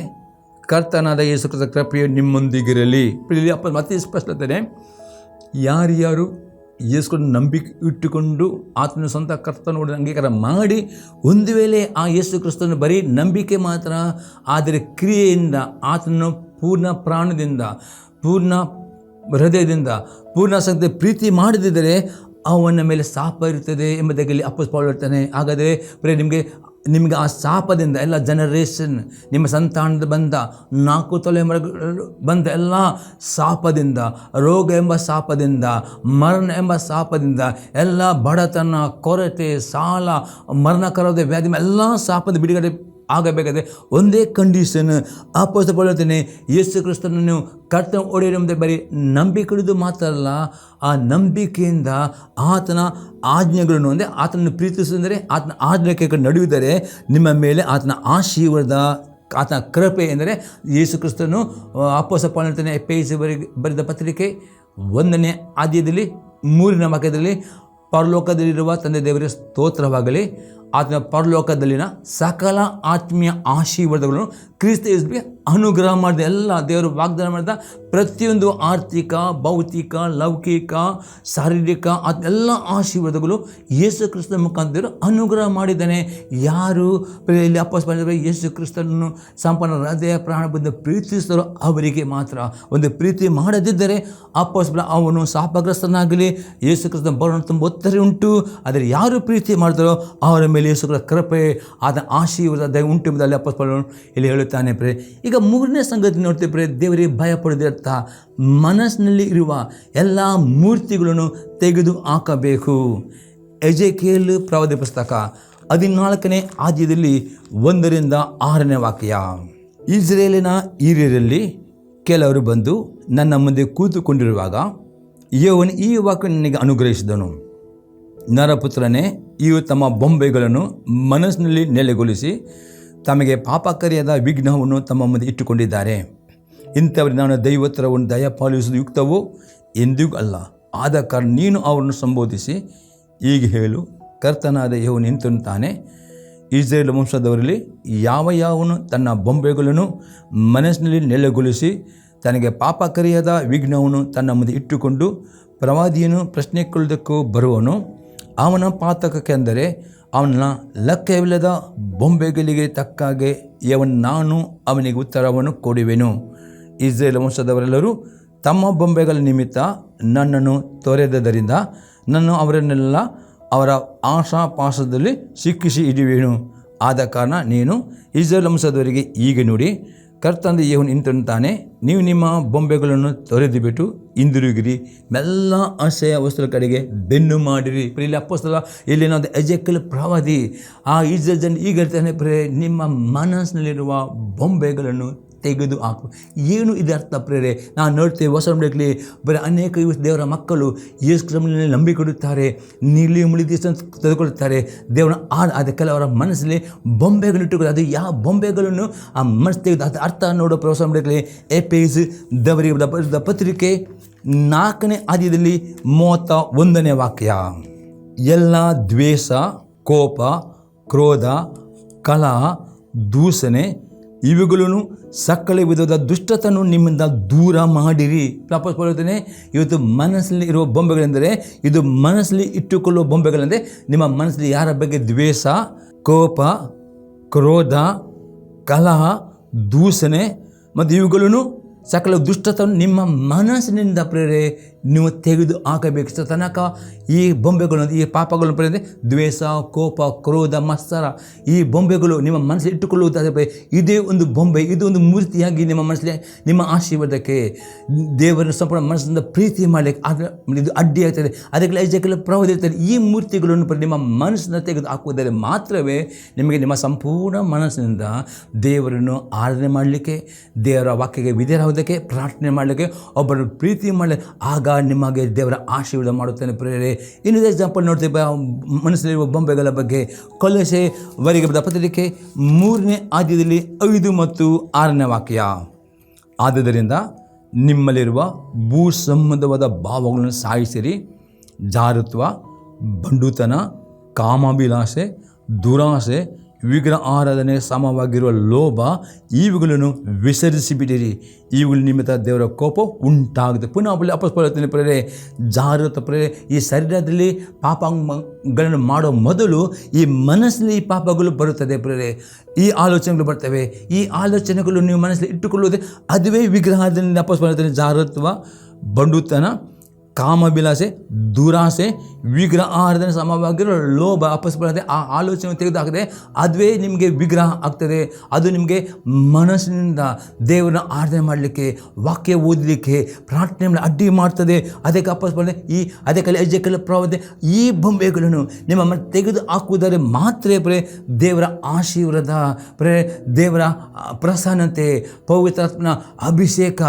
ಕರ್ತನಾದ ಯೇಸು ಕ್ರಿಸ್ತನ ಕೃಪೆಯು ನಿಮ್ಮೊಂದಿಗಿರಲಿ. ಇಲ್ಲಿ ಮತ್ತೆ ಸ್ಪಷ್ಟತೆ, ಯಾರ್ಯಾರು ಯೇಸುವನ್ನು ನಂಬಿಕೆ ಇಟ್ಟುಕೊಂಡು ಆತನ ಸ್ವಂತ ಕರ್ತನೋಡ ಅಂಗೀಕಾರ ಮಾಡಿ ಒಂದು ವೇಳೆ ಆ ಯೇಸು ಕ್ರಿಸ್ತನ ಬರೀ ನಂಬಿಕೆ ಮಾತ್ರ ಆದರೆ ಕ್ರಿಯೆಯಿಂದ ಆತನನ್ನು ಪೂರ್ಣ ಪ್ರಾಣದಿಂದ, ಪೂರ್ಣ ಹೃದಯದಿಂದ, ಪೂರ್ಣ ಸಂತೆ ಪ್ರೀತಿ ಮಾಡದಿದ್ದರೆ ಅವನ ಮೇಲೆ ಶಾಪ ಇರ್ತದೆ ಎಂಬುದಾಗಿ ಅಪೊಸ್ತಲನು ಪೌಲನು ಹೇಳ್ತಾನೆ. ಹಾಗಾದರೆ ನಿಮಗೆ ಆ ಶಾಪದಿಂದ ಎಲ್ಲ ಜನರೇಷನ್, ನಿಮ್ಮ ಸಂತಾನದ ಬಂದ 4 ತಲೆಮಾರುಗಳು ಬಂದ ಎಲ್ಲ ಶಾಪದಿಂದ, ರೋಗ ಎಂಬ ಶಾಪದಿಂದ, ಮರಣ ಎಂಬ ಶಾಪದಿಂದ, ಎಲ್ಲ ಬಡತನ, ಕೊರತೆ, ಸಾಲ, ಮರಣಕರದ ವ್ಯಾಧಿ ಎಲ್ಲ ಶಾಪದ ಬಿಡುಗಡೆ ಆಗಬೇಕಾದ್ರೆ ಒಂದೇ ಕಂಡೀಷನ್. ಅಪೊಸ್ತಲನು ಪೌಲನು ಹೇಳ್ತಾನೆ, ಯೇಸು ಕ್ರಿಸ್ತನನ್ನು ಕರ್ತನ ಒಡೆಯರೆಂಬುದೇ ಬರೀ ನಂಬಿಕೆ ಇಡುವುದು ಮಾತ್ರ ಅಲ್ಲ, ಆ ನಂಬಿಕೆಯಿಂದ ಆತನ ಆಜ್ಞೆಗಳನ್ನು ಅಂದರೆ ಆತನನ್ನು ಪ್ರೀತಿಸಿದರೆ ಆತನ ಆಜ್ಞೆಗೆ ನಡೆಯುವುದರೆ ನಿಮ್ಮ ಮೇಲೆ ಆತನ ಆಶೀರ್ವಾದ, ಆತನ ಕೃಪೆ ಎಂದರೆ ಯೇಸು ಕ್ರಿಸ್ತನು ಅಪೊಸ್ತಲನು ಪೌಲನು ಹೇಳ್ತಾನೆ, ಎಫೆಸದವರಿಗೆ ಬರೆದ ಪತ್ರಿಕೆ 1ನೇ ಅಧ್ಯಾಯದಲ್ಲಿ 3ನೇ ವಾಕ್ಯದಲ್ಲಿ, ಪರಲೋಕದಲ್ಲಿರುವ ತಂದೆ ದೇವರಿಗೆ ಸ್ತೋತ್ರವಾಗಲಿ, ಆತನ ಪರಲೋಕದಲ್ಲಿನ ಸಕಲ ಆತ್ಮೀಯ ಆಶೀರ್ವಾದಗಳನ್ನು ಕ್ರಿಸ್ತ ಯೇಸುವಿಗೆ ಅನುಗ್ರಹ ಮಾಡಿದ ಎಲ್ಲ ದೇವರು ವಾಗ್ದಾನ ಮಾಡಿದ ಪ್ರತಿಯೊಂದು ಆರ್ಥಿಕ, ಭೌತಿಕ, ಲೌಕಿಕ, ಶಾರೀರಿಕ ಅದೆಲ್ಲ ಆಶೀರ್ವಾದಗಳು ಯೇಸು ಕ್ರಿಸ್ತನ ಮುಖಾಂತರ ಅನುಗ್ರಹ ಮಾಡಿದ್ದಾನೆ. ಯಾರು ಇಲ್ಲಿ ಅಪೊಸ್ತಲರು ಯೇಸು ಕ್ರಿಸ್ತನನ್ನು ಸಂಪೂರ್ಣ ಹೃದಯ ಪ್ರಾಣದಿಂದ ಪ್ರೀತಿಸಿದರೋ ಅವರಿಗೆ ಮಾತ್ರ. ಒಂದು ಪ್ರೀತಿ ಮಾಡದಿದ್ದರೆ ಅಪೊಸ್ತಲ ಅವನು ಶಾಪಗ್ರಸ್ತನಾಗಲಿ, ಯೇಸು ಕ್ರಿಸ್ತನ ಬರೋಣ ತುಂಬ ಒತ್ತಡ ಉಂಟು. ಆದರೆ ಯಾರು ಪ್ರೀತಿ ಮಾಡಿದರೋ ಅವರ ಮೇಲೆ ಯೇಸು ಕ್ರಿಸ್ತನ ಕೃಪೆ ಆದ ಆಶೀರ್ವಾದ ಉಂಟು ಎಂಬುದಲ್ಲಿ ಅಪೊಸ್ತಲನು ಇಲ್ಲಿ ಹೇಳುತ್ತಾನೆ. ಪ್ರೇ ಈಗ ಮೂರನೇ ಸಂಗತಿ ನೋಡ್ತೀವಿ ಪ್ರೇ, ದೇವರಿಗೆ ಭಯಪಡದಿರ್ತ ಮನಸ್ಸಿನಲ್ಲಿ ಇರುವ ಎಲ್ಲ ಮೂರ್ತಿಗಳನ್ನು ತೆಗೆದು ಹಾಕಬೇಕು. ಎಜೆಕೇಲ್ ಪ್ರವಾದಿ ಪುಸ್ತಕ 14ನೇ ಅಧ್ಯಾಯದಲ್ಲಿ 1ರಿಂದ 6ನೇ ವಾಕ್ಯ. ಇಸ್ರೇಲಿನ ಹಿರಿಯರಲ್ಲಿ ಕೆಲವರು ಬಂದು ನನ್ನ ಮುಂದೆ ಕೂತುಕೊಂಡಿರುವಾಗ ಯೆಹೋವನು ಈ ವಾಕ್ಯ ನನಗೆ ಅನುಗ್ರಹಿಸಿದನು. ನರಪುತ್ರನೇ, ಇವು ತಮ್ಮ ಬೊಂಬೆಗಳನ್ನು ಮನಸ್ಸಿನಲ್ಲಿ ನೆಲೆಗೊಳಿಸಿ ತಮಗೆ ಪಾಪಕಾರಿಯಾದ ವಿಘ್ನವನ್ನು ತಮ್ಮ ಮುಂದೆ ಇಟ್ಟುಕೊಂಡಿದ್ದಾರೆ. ಇಂಥವರಿಗೆ ನಾನು ದೈವೋತ್ತರವನ್ನು ದಯಪಾಲಿಸುವುದು ಯುಕ್ತವೋ ಎಂದಿಗೂ ಅಲ್ಲ. ಆದ ಕಾರಣ ನೀನು ಅವರನ್ನು ಸಂಬೋಧಿಸಿ ಹೀಗೆ ಹೇಳು, ಕರ್ತನಾದ ಯೆಹೋವನು ನಿಂತುತ್ತಾನೆ, ಇಸ್ರೇಲ್ ವಂಶದವರಲ್ಲಿ ಯಾವನು ತನ್ನ ಬೊಂಬೆಗಳನ್ನು ಮನಸ್ಸಿನಲ್ಲಿ ನೆಲೆಗೊಳಿಸಿ ತನಗೆ ಪಾಪಕಾರಿಯಾದ ವಿಘ್ನವನ್ನು ತನ್ನ ಮುಂದೆ ಇಟ್ಟುಕೊಂಡು ಪ್ರವಾದಿಯನ್ನು ಪ್ರಶ್ನೆಕೊಳ್ಳುವುದಕ್ಕೂ ಬರುವನು, ಅವನ ಪಾತಕಕ್ಕೆ ಅಂದರೆ ಅವನ ಲೆಕ್ಕವಿಲ್ಲದ ಬೊಂಬೆಗಳಿಗೆ ತಕ್ಕಾಗೆ ನಾನು ಅವನಿಗೆ ಉತ್ತರವನ್ನು ಕೊಡುವೆನು. ಇಸ್ರೇಲ್ ವಂಶದವರೆಲ್ಲರೂ ತಮ್ಮ ಬೊಂಬೆಗಳ ನಿಮಿತ್ತ ನನ್ನನ್ನು ತೊರೆದದ್ದರಿಂದ ನಾನು ಅವರನ್ನೆಲ್ಲ ಅವರ ಆಶಾಪಾಶದಲ್ಲಿ ಸಿಕ್ಕಿಸಿ ಇಡುವೆನು. ಆದ ಕಾರಣ ನೀನು ಇಸ್ರೇಲ್ ವಂಶದವರಿಗೆ ಹೀಗೆ ನುಡಿ, ಕರ್ತನಾದ ಯೆಹೋವನು ಇಂತೆನ್ನುತ್ತಾನೆ, ನೀವು ನಿಮ್ಮ ಬೊಂಬೆಗಳನ್ನು ತೊರೆದು ಬಿಟ್ಟು ಹಿಂದಿರುಗಿರಿ, ಎಲ್ಲ ಅಸಹ್ಯ ವಸ್ತುಗಳ ಕಡೆಗೆ ಬೆನ್ನು ಮಾಡಿರಿ. ಇಲ್ಲಿ ಅಪೊಸ್ತಲ ಇಲ್ಲಿ ನಾವು ಎಜೆಕೇಲ್ ಪ್ರವಾದಿ ಆ ಇಸ್ರೇಲ್ ಜನ ಈಗ ಹೇಳ್ತಾನೆ, ನಿಮ್ಮ ಮನಸ್ಸಿನಲ್ಲಿರುವ ಬೊಂಬೆಗಳನ್ನು ತೆಗೆದು ಹಾಕು. ಏನು ಇದು ಅರ್ಥ ಪ್ರೇರೆ? ನಾವು ನೋಡ್ತೇವೆ ಹೊಸ ಒಡಂಬಡಿಕೆಯಲ್ಲಿ ಬರೀ ಅನೇಕ ದೇವರ ಮಕ್ಕಳು ಯೇಸು ಕ್ರಿಸ್ತನಲ್ಲಿ ನಂಬಿಕೆ ಇಡುತ್ತಾರೆ, ನೀಲಿ ಮುಳಿ ದಿವಸ ತೆಗೆದುಕೊಳ್ಳುತ್ತಾರೆ ದೇವರ ಅದು ಕೆಲವರ ಮನಸ್ಸಲ್ಲಿ ಬೊಂಬೆಗಳು ಇಟ್ಟುಕೊಳ್ಳಿ. ಅದು ಯಾವ ಬೊಂಬೆಗಳನ್ನು ಆ ಮನಸ್ಸು ತೆಗೆದು ಅದು ಅರ್ಥ ನೋಡೋ ಹೊಸ ಒಡಂಬಡಿಕೆಯಲ್ಲಿ ಎಫೆಸ ದವರಿಗೆ ಬರೆದ ಪತ್ರಿಕೆ 4ನೇ ಅಧ್ಯಾಯದಲ್ಲಿ 31ನೇ ವಾಕ್ಯ. ಎಲ್ಲ ದ್ವೇಷ, ಕೋಪ, ಕ್ರೋಧ, ಕಲಹ, ದೂಷಣೆ ಇವುಗಳನ್ನು ಸಕಲ ವಿಧದ ದುಷ್ಟತನ್ನು ನಿಮ್ಮಿಂದ ದೂರ ಮಾಡಿರಿ. ಹೇಳ್ತೇನೆ, ಇವತ್ತು ಮನಸ್ಸಲ್ಲಿ ಇರುವ ಬೊಂಬೆಗಳೆಂದರೆ, ಇದು ಮನಸ್ಸಲ್ಲಿ ಇಟ್ಟುಕೊಳ್ಳುವ ಬೊಂಬೆಗಳೆಂದರೆ ನಿಮ್ಮ ಮನಸ್ಸಲ್ಲಿ ಯಾರ ಬಗ್ಗೆ ದ್ವೇಷ, ಕೋಪ, ಕ್ರೋಧ, ಕಲಹ, ದೂಷಣೆ ಮತ್ತು ಇವುಗಳನ್ನು ಸಕಲ ದುಷ್ಟತನ್ನು ನಿಮ್ಮ ಮನಸ್ಸಿನಿಂದ ಪ್ರೇರೆ ನೀವು ತೆಗೆದು ಹಾಕಬೇಕು. ತನಕ ಈ ಬೊಂಬೆಗಳು, ಈ ಪಾಪಗಳನ್ನು ಪ್ರೇರೆ ದ್ವೇಷ, ಕೋಪ, ಕ್ರೋಧ, ಮತ್ಸರ ಈ ಬೊಂಬೆಗಳು ನಿಮ್ಮ ಮನಸ್ಸಲ್ಲಿ ಇಟ್ಟುಕೊಳ್ಳುವುದಾದರೆ ಇದೇ ಒಂದು ಬೊಂಬೆ, ಇದು ಒಂದು ಮೂರ್ತಿಯಾಗಿ ನಿಮ್ಮ ಮನಸ್ಸಲ್ಲಿ ನಿಮ್ಮ ಆಶೀರ್ವಾದಕ್ಕೆ ದೇವರನ್ನು ಸಂಪೂರ್ಣ ಮನಸ್ಸಿನಿಂದ ಪ್ರೀತಿ ಮಾಡಲಿಕ್ಕೆ ಇದು ಅಡ್ಡಿ ಆಗ್ತದೆ. ಅದಕ್ಕೆ ಎಜೆಕೇಲ್ ಪ್ರವಾದಿ ಇರ್ತಾರೆ, ಈ ಮೂರ್ತಿಗಳನ್ನು ನಿಮ್ಮ ಮನಸ್ಸಿನ ತೆಗೆದು ಹಾಕುವುದರೆ ಮಾತ್ರವೇ ನಿಮಗೆ ನಿಮ್ಮ ಸಂಪೂರ್ಣ ಮನಸ್ಸಿನಿಂದ ದೇವರನ್ನು ಆರಾಧನೆ ಮಾಡಲಿಕ್ಕೆ, ದೇವರ ವಾಕ್ಯಕ್ಕೆ ವಿಧೇಯರಾಗುವುದಕ್ಕೆ, ಪ್ರಾರ್ಥನೆ ಮಾಡಲಿಕ್ಕೆ, ಒಬ್ಬರನ್ನು ಪ್ರೀತಿ ಮಾಡಲಿಕ್ಕೆ, ಆಗ ನಿಮಗೆ ದೇವರ ಆಶೀರ್ವಾದ ಮಾಡುತ್ತಾನೆ ಪ್ರೇರೆ. ಇನ್ನೊಂದು ಎಕ್ಸಾಂಪಲ್ ನೋಡ್ತೇವೆ ಮನಸ್ಸಲ್ಲಿರುವ ಬೊಂಬೆಗಳ ಬಗ್ಗೆ. ಕೊಲೊಸೆಯವರಿಗೆ ಬರೆದ ಪತ್ರಿಕೆ 3ನೇ ಅಧ್ಯಾಯದಲ್ಲಿ 5 ಮತ್ತು 6ನೇ ವಾಕ್ಯ. ಆದುದರಿಂದ ನಿಮ್ಮಲ್ಲಿರುವ ಭೂ ಸಂಬಂಧವಾದ ಭಾವಗಳನ್ನು ಸಾಯಿಸಿರಿ. ಜಾರತ್ವ, ಬಂಡುತನ, ಕಾಮಾಭಿಲಾಷೆ, ದುರಾಸೆ, ವಿಗ್ರಹ ಆರಾಧನೆ ಸಮವಾಗಿರುವ ಲೋಭ ಇವುಗಳನ್ನು ವಿಸರಿಸಿಬಿಡಿರಿ. ಇವುಗಳ ನಿಮಿತ್ತ ದೇವರ ಕೋಪ ಉಂಟಾಗುತ್ತೆ. ಪುನಃ ಅಪೊಸ್ತಲರು ಪ್ರೇರೆ ಜಾಗೃತ ಪ್ರೇರೆ ಈ ಶರೀರದಲ್ಲಿ ಪಾಪಗಳನ್ನು ಮಾಡೋ ಮೊದಲು ಈ ಮನಸ್ಸಲ್ಲಿ ಈ ಪಾಪಗಳು ಬರುತ್ತದೆ ಪ್ರೇರೆ, ಈ ಆಲೋಚನೆಗಳು ಬರ್ತವೆ. ಈ ಆಲೋಚನೆಗಳು ನೀವು ಮನಸ್ಸಲ್ಲಿ ಇಟ್ಟುಕೊಳ್ಳುವುದೇ ಅದುವೇ ವಿಗ್ರಹದಲ್ಲಿ ಅಪೊಸ್ತಲರು ಜಾಗೃತ್ವ, ಬಂಡುತನ, ಕಾಮಭಿಲಾಷೆ, ದುರಾಸೆ, ವಿಗ್ರಹ ಆರಾಧನೆ ಸಮವಾಗಿರೋ ಲೋಭ ಅಪಸ್ಪರತೆ ಆ ಆಲೋಚನೆ ತೆಗೆದುಹಾಕಿದೆ ಅದುವೇ ನಿಮಗೆ ವಿಗ್ರಹ ಆಗ್ತದೆ. ಅದು ನಿಮಗೆ ಮನಸ್ಸಿನಿಂದ ದೇವರನ್ನ ಆರಾಧನೆ ಮಾಡಲಿಕ್ಕೆ, ವಾಕ್ಯ ಓದಲಿಕ್ಕೆ, ಪ್ರಾರ್ಥನೆ ಮಾಡಿ ಅಡ್ಡಿ ಮಾಡ್ತದೆ. ಅದಕ್ಕೆ ಅಪಸ್ಪರತೆ ಅದಕ್ಕೆ ಎಜೆಕೇಲ್ ಪ್ರವಾದಿ ಈ ಬೊಂಬೆಗಳನ್ನು ನಿಮ್ಮ ತೆಗೆದು ಹಾಕುವುದರೆ ಮಾತ್ರ ದೇವರ ಆಶೀರ್ವಾದ, ದೇವರ ಪ್ರಸನ್ನತೆ, ಪವಿತ್ರಾತ್ಮನ ಅಭಿಷೇಕ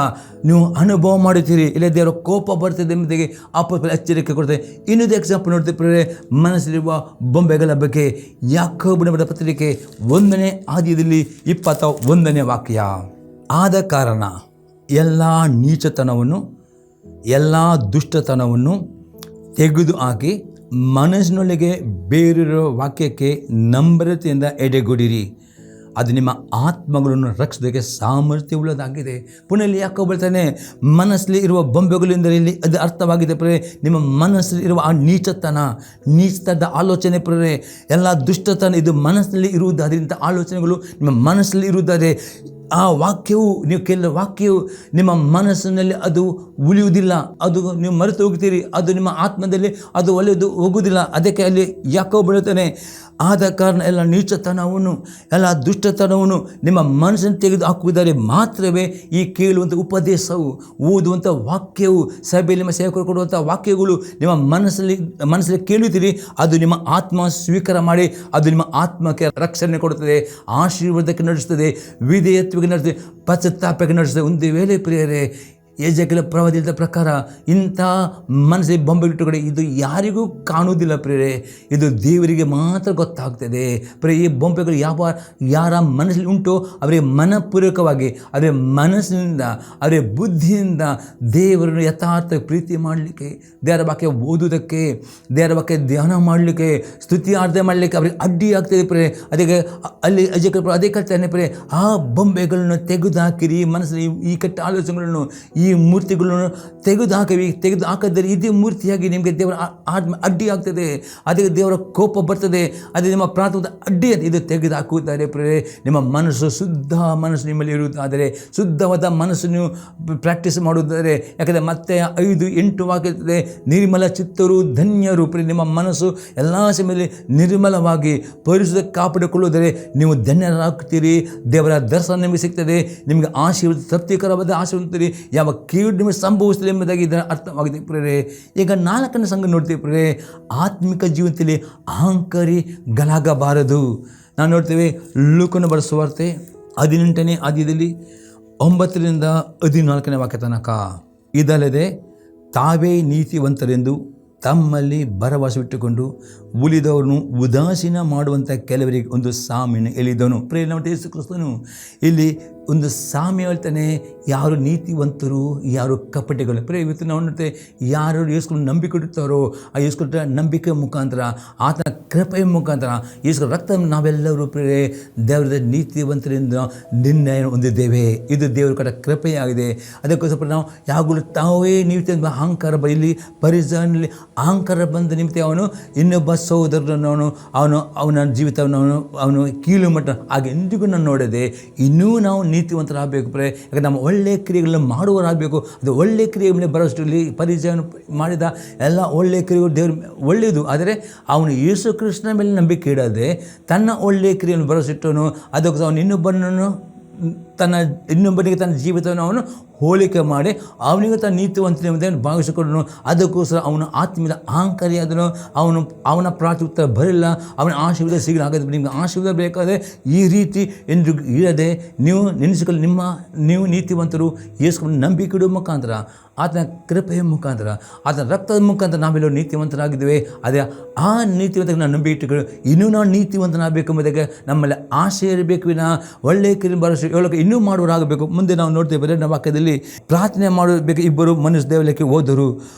ನೀವು ಅನುಭವ ಮಾಡುತ್ತೀರಿ. ಇಲ್ಲ ದೇವರ ಕೋಪ ಬರ್ತದೆ ಎಂಬುದಾಗಿ ಅಪೊಸ್ತಲರು ಎಚ್ಚರಿಕೆ ಕೊಡ್ತಾರೆ. ಇನ್ನೊಂದು ಎಕ್ಸಾಂಪಲ್ ನೋಡ್ತೀವಿ ಮನಸ್ಸಲ್ಲಿರುವ ಬೊಂಬೆಗಳ ಬಗ್ಗೆ. ಯಾಕೋಬನ ಬರೆದ ಪತ್ರಿಕೆ 1ನೇ ಅಧ್ಯಾಯದಲ್ಲಿ 21ನೇ ವಾಕ್ಯ. ಆದ ಕಾರಣ ಎಲ್ಲ ನೀಚತನವನ್ನು, ಎಲ್ಲ ದುಷ್ಟತನವನ್ನು ತೆಗೆದು ಹಾಕಿ ಮನಸ್ಸಿನೊಳಗೆ ಬೇರಿರೋ ವಾಕ್ಯಕ್ಕೆ ನಮ್ರತೆಯಿಂದ ಎಡೆಗೊಡಿರಿ. ಅದು ನಿಮ್ಮ ಆತ್ಮಗಳನ್ನು ರಕ್ಷಿಸೋದಕ್ಕೆ ಸಾಮರ್ಥ್ಯವುಳ್ಳದಾಗಿದೆ. ಪುನಃ ಇಲ್ಲಿ ಯಾಕೋ ಹೇಳ್ತಾನೆ, ಮನಸ್ಸಲ್ಲಿ ಇರುವ ಬೊಂಬೆಗಳಿಂದ ಇಲ್ಲಿ ಅದು ಅರ್ಥವಾಗಿದೆ ಪ್ರೇರೆ. ನಿಮ್ಮ ಮನಸ್ಸಲ್ಲಿ ಇರುವ ಆ ನೀಚತನದ ಆಲೋಚನೆ ಪ್ರೇರೆ, ಎಲ್ಲ ದುಷ್ಟತನ ಇದು ಮನಸ್ಸಿನಲ್ಲಿ ಇರುವುದಾದ್ರಿಂದ ಆಲೋಚನೆಗಳು ನಿಮ್ಮ ಮನಸ್ಸಲ್ಲಿ ಇರುವುದಾದರೆ ಆ ವಾಕ್ಯವು, ನೀವು ಕೇಳಿದ ವಾಕ್ಯವು ನಿಮ್ಮ ಮನಸ್ಸಿನಲ್ಲಿ ಅದು ಉಳಿಯುವುದಿಲ್ಲ, ಅದು ನೀವು ಮರೆತು ಹೋಗ್ತೀರಿ, ಅದು ನಿಮ್ಮ ಆತ್ಮದಲ್ಲಿ ಅದು ಒಳ್ಳೆಯದು ಹೋಗುವುದಿಲ್ಲ. ಅದಕ್ಕೆ ಅಲ್ಲಿ ಯಾಕೋಬ ಹೇಳ್ತಾನೆ, ಆದ ಕಾರಣ ಎಲ್ಲ ನೀಚತನವನ್ನು ಎಲ್ಲ ದುಷ್ಟತನವನ್ನು ನಿಮ್ಮ ಮನಸ್ಸನ್ನು ತೆಗೆದು ಹಾಕುವುದಾರೆ ಮಾತ್ರವೇ ಈ ಕೇಳುವಂಥ ಉಪದೇಶವು, ಓದುವಂಥ ವಾಕ್ಯವು, ಸಭೆಯಲ್ಲಿ ನಿಮ್ಮ ಸೇವಕರು ಕೊಡುವಂಥ ವಾಕ್ಯಗಳು ನಿಮ್ಮ ಮನಸ್ಸಲ್ಲಿ ಕೇಳುತ್ತೀರಿ, ಅದು ನಿಮ್ಮ ಆತ್ಮ ಸ್ವೀಕಾರ ಮಾಡಿ ಅದು ನಿಮ್ಮ ಆತ್ಮಕ್ಕೆ ರಕ್ಷಣೆ ಕೊಡುತ್ತದೆ, ಆಶೀರ್ವಾದಕ್ಕೆ ನಡೆಸುತ್ತದೆ, ವಿಧೇಯತ್ವಕ್ಕೆ ನಡೆಸುತ್ತದೆ, ಪಶ್ಚಾತ್ತಾಪಕ್ಕೆ ನಡೆಸುತ್ತದೆ. ಒಂದು ವೇಳೆ ಪ್ರಿಯರೇ, ಯೆಜೆಕೇಲ ಪ್ರವಾದಿಯ ಪ್ರಕಾರ ಇಂಥ ಮನಸ್ಸಿಗೆ ಬೊಂಬೆಗಿಟ್ಟುಗಡೆ ಇದು ಯಾರಿಗೂ ಕಾಣುವುದಿಲ್ಲ ಪ್ರಿಯರೇ, ಇದು ದೇವರಿಗೆ ಮಾತ್ರ ಗೊತ್ತಾಗ್ತದೆ ಪ್ರಿಯ. ಈ ಬೊಂಬೆಗಳು ಯಾರ ಮನಸ್ಸಲ್ಲಿ ಉಂಟೋ ಅವರಿಗೆ ಮನಪೂರ್ವಕವಾಗಿ, ಅವರ ಮನಸ್ಸಿನಿಂದ, ಅವರ ಬುದ್ಧಿಯಿಂದ ದೇವರನ್ನು ಯಥಾರ್ಥ ಪ್ರೀತಿ ಮಾಡಲಿಕ್ಕೆ, ದೇವರ ವಾಕ್ಯ ಓದುವುದಕ್ಕೆ, ದೇವರ ವಾಕ್ಯ ಧ್ಯಾನ ಮಾಡಲಿಕ್ಕೆ, ಸ್ತುತಿ ಆರಾಧನೆ ಮಾಡಲಿಕ್ಕೆ ಅವರಿಗೆ ಅಡ್ಡಿ ಆಗ್ತದೆ ಪ್ರಿಯರೇ. ಅದಕ್ಕೆ ಅಲ್ಲಿ ಯೆಜೆಕೇಲ ಅದೇ ಕಲ್ತಾನೆ ಪ್ರಿಯರೇ, ಆ ಬೊಂಬೆಗಳನ್ನು ತೆಗೆದುಹಾಕಿರಿ, ಮನಸ್ಸಲ್ಲಿ ಈ ಕೆಟ್ಟ ಆಲೋಚನೆಗಳನ್ನು, ಈ ಮೂರ್ತಿಗಳನ್ನು ತೆಗೆದು ಹಾಕಿದರೆ ಇದೇ ಮೂರ್ತಿಯಾಗಿ ನಿಮಗೆ ದೇವರ ಅಡ್ಡಿ ಆಗ್ತದೆ, ಅದಕ್ಕೆ ದೇವರ ಕೋಪ ಬರ್ತದೆ, ಅದೇ ನಿಮ್ಮ ಪ್ರಾರ್ಥನೆ ಅಡ್ಡಿ ಇದು ತೆಗೆದು ಹಾಕುತ್ತಾರೆ ಪ್ರೇರೆ. ನಿಮ್ಮ ಮನಸ್ಸು ಶುದ್ಧ ಮನಸ್ಸು ನಿಮ್ಮಲ್ಲಿ ಇರುವುದಾದರೆ, ಶುದ್ಧವಾದ ಮನಸ್ಸನ್ನು ಪ್ರಾಕ್ಟೀಸ್ ಮಾಡುವುದಾದರೆ, ಯಾಕಂದರೆ ಮತ್ತೆ 5:8 ವಾಕ್ಯತ್ತದೆ, ನಿರ್ಮಲ ಚಿತ್ತರು ಧನ್ಯರು ಪ್ರಿಯ. ನಿಮ್ಮ ಮನಸ್ಸು ಎಲ್ಲ ಸಮಯದಲ್ಲಿ ನಿರ್ಮಲವಾಗಿ ಪರಿಶುದ್ಧ ಕಾಪಾಡಿಕೊಳ್ಳುವುದರೆ ನೀವು ಧನ್ಯರಾಗ್ತೀರಿ, ದೇವರ ದರ್ಶನ ನಿಮಗೆ ಸಿಗ್ತದೆ, ನಿಮಗೆ ಆಶೀರ್ವಾದ, ತೃಪ್ತಿಕರವಾದ ಆಶೀರ್ವಾದ, ಯಾವ ಕೀಡು ನಿಮಗೆ ಸಂಭವಿಸಲಿ ಎಂಬುದಾಗಿ ಇದರ ಅರ್ಥವಾಗಿದೆ ಪ್ರಿಯರೇ. ಈಗ 4ನೇ ಸಂಘ ನೋಡ್ತೀವಿ ಪ್ರಿಯರೇ, ಆತ್ಮಿಕ ಜೀವನದಲ್ಲಿ ಅಹಂಕಾರಿಗಳಾಗಬಾರದು. ನಾವು ನೋಡ್ತೇವೆ ಲೂಕನ ಬರೆದ ಸುವಾರ್ತೆ 18ನೇ ಅಧ್ಯಾಯದಲ್ಲಿ 9-14 ವಾಕ್ಯ ತನಕ, ಇದಲ್ಲದೆ ತಾವೇ ನೀತಿವಂತರೆಂದು ತಮ್ಮಲ್ಲಿ ಭರವಸೆವಿಟ್ಟುಕೊಂಡು ಉಳಿದವರನ್ನು ಉದಾಸೀನ ಮಾಡುವಂಥ ಕೆಲವರಿಗೆ ಒಂದು ಸಾಮ್ಯನ ಹೇಳಿದನು. ಪ್ರೇರಣೆ ಯೇಸು ಕ್ರಿಸ್ತನು ಇಲ್ಲಿ ಒಂದು ಸಾಮ್ಯ ಹೇಳ್ತಾನೆ, ಯಾರು ನೀತಿವಂತರು, ಯಾರು ಕಪಟಿಗಳು. ಇವತ್ತು ನಾವು ನೋಡ್ತೇವೆ, ಯಾರು ಯೇಸುವನ್ನು ನಂಬಿಕೆ ಇಡ್ತಾರೋ ಆ ಯೇಸುವಿನ ನಂಬಿಕೆ ಮುಖಾಂತರ, ಆತನ ಕೃಪೆಯ ಮುಖಾಂತರ, ಯೇಸು ರಕ್ತ ನಾವೆಲ್ಲರೂ ಪ್ರೇರೆ ದೇವರ ನೀತಿವಂತರಿಂದ ನಿರ್ಣಯ ಹೊಂದಿದ್ದೇವೆ. ಇದು ದೇವರ ಕಡೆ ಕೃಪೆಯಾಗಿದೆ. ಅದಕ್ಕೋಸ್ಕರ ನಾವು ಯಾವಾಗಲೂ ತಾವೇ ನೀತಿ ಅಹಂಕಾರ, ಇಲ್ಲಿ ಪರಿಸರದಲ್ಲಿ ಅಹಂಕಾರ ಬಂದ ನಿಮಿತ್ತ ಅವನು ಇನ್ನೊಬ್ಬ ಸಹೋದರನವನು ಅವನ ಜೀವಿತವನ್ನು ಅವನು ಕೀಳು ಮಟ್ಟ ಹಾಗೆ ಎಂದಿಗೂ ನಾನು ನೋಡದೆ ಇನ್ನೂ ನಾವು ನೀತಿವಂತರಾಗಬೇಕು ಪ್ರೇರೆ. ಯಾಕಂದರೆ ನಮ್ಮ ಒಳ್ಳೆಯ ಕ್ರಿಯೆಗಳನ್ನು ಮಾಡುವರಾಗಬೇಕು. ಅದು ಒಳ್ಳೆಯ ಕ್ರಿಯೆ ಮೇಲೆ ಬರೋಷ್ಟರಲ್ಲಿ ಪರಿಚಯವನ್ನು ಮಾಡಿದ ಎಲ್ಲ ಒಳ್ಳೆಯ ಕ್ರಿಯೆಗಳು ದೇವರು ಒಳ್ಳೆಯದು. ಆದರೆ ಅವನು ಯೇಸು ಕೃಷ್ಣನ ಮೇಲೆ ನಂಬಿಕೆ ಇಡದೆ ತನ್ನ ಒಳ್ಳೆಯ ಕ್ರಿಯೆಯನ್ನು ಭರವಸಿಟ್ಟವನು, ಅದಕ್ಕೆ ಅವನು ಇನ್ನೊಬ್ಬನಿಗೆ ತನ್ನ ಜೀವಿತವನ್ನು ಅವನು ಹೋಲಿಕೆ ಮಾಡಿ ಅವನಿಗೆ ತನ್ನ ನೀತಿವಂತನೆಂಬುದನ್ನು ಭಾವಿಸಿಕೊಂಡನು. ಅದಕ್ಕೋಸ್ಕರ ಅವನು ಆತ್ಮೀಯ ಅಹಂಕಾರಿಯಾದನು. ಅವನ ಪ್ರಾರ್ಥನೆ ಬರಲಿಲ್ಲ, ಅವನ ಆಶೀರ್ವಾದ ಸಿಗಲಿ. ಹಾಗಾದರೆ ನಿಮಗೆ ಆಶೀರ್ವಾದ ಬೇಕಾದರೆ ಈ ರೀತಿ ಎಂದು ಇರದೆ ನೀವು ನೆನೆಸಿಕೊಳ್ಳಿ, ನೀವು ನೀತಿವಂತರು ಯೇಸುವನ್ನು ನಂಬಿಕೆ ಇಡುವ ಮುಖಾಂತರ, ಆತನ ಕೃಪೆಯ ಮುಖಾಂತರ, ಆತನ ರಕ್ತದ ಮುಖಾಂತರ ನಾವೆಲ್ಲರೂ ನೀತಿವಂತರಾಗಿದ್ದೇವೆ. ಅದೇ ಆ ನೀತಿವಂತಕ್ಕೆ ನಾವು ನಂಬಿಕೆ ಇಟ್ಟುಕೊಂಡು ಇನ್ನೂ ನಾವು ನೀತಿವಂತನಾಗಬೇಕು ಎಂಬುದಕ್ಕೆ ನಮ್ಮಲ್ಲಿ ಆಸೆ ಇರಬೇಕು. ಒಳ್ಳೆಯ ಕಿರಿ ಭರವಸೆ ಹೇಳೋಕೆ ಇನ್ನೂ ಮಾಡುವರಾಗಬೇಕು. ಮುಂದೆ ನಾವು ನೋಡ್ತೇವೆ ನಮ್ಮ ವಾಕ್ಯದಲ್ಲಿ ಪ್ರಾರ್ಥನೆ ಮಾಡಬೇಕು. ಇಬ್ಬರು ಮನುಷ್ಯ ದೇವಾಲಯಕ್ಕೆ ಹೋದರು.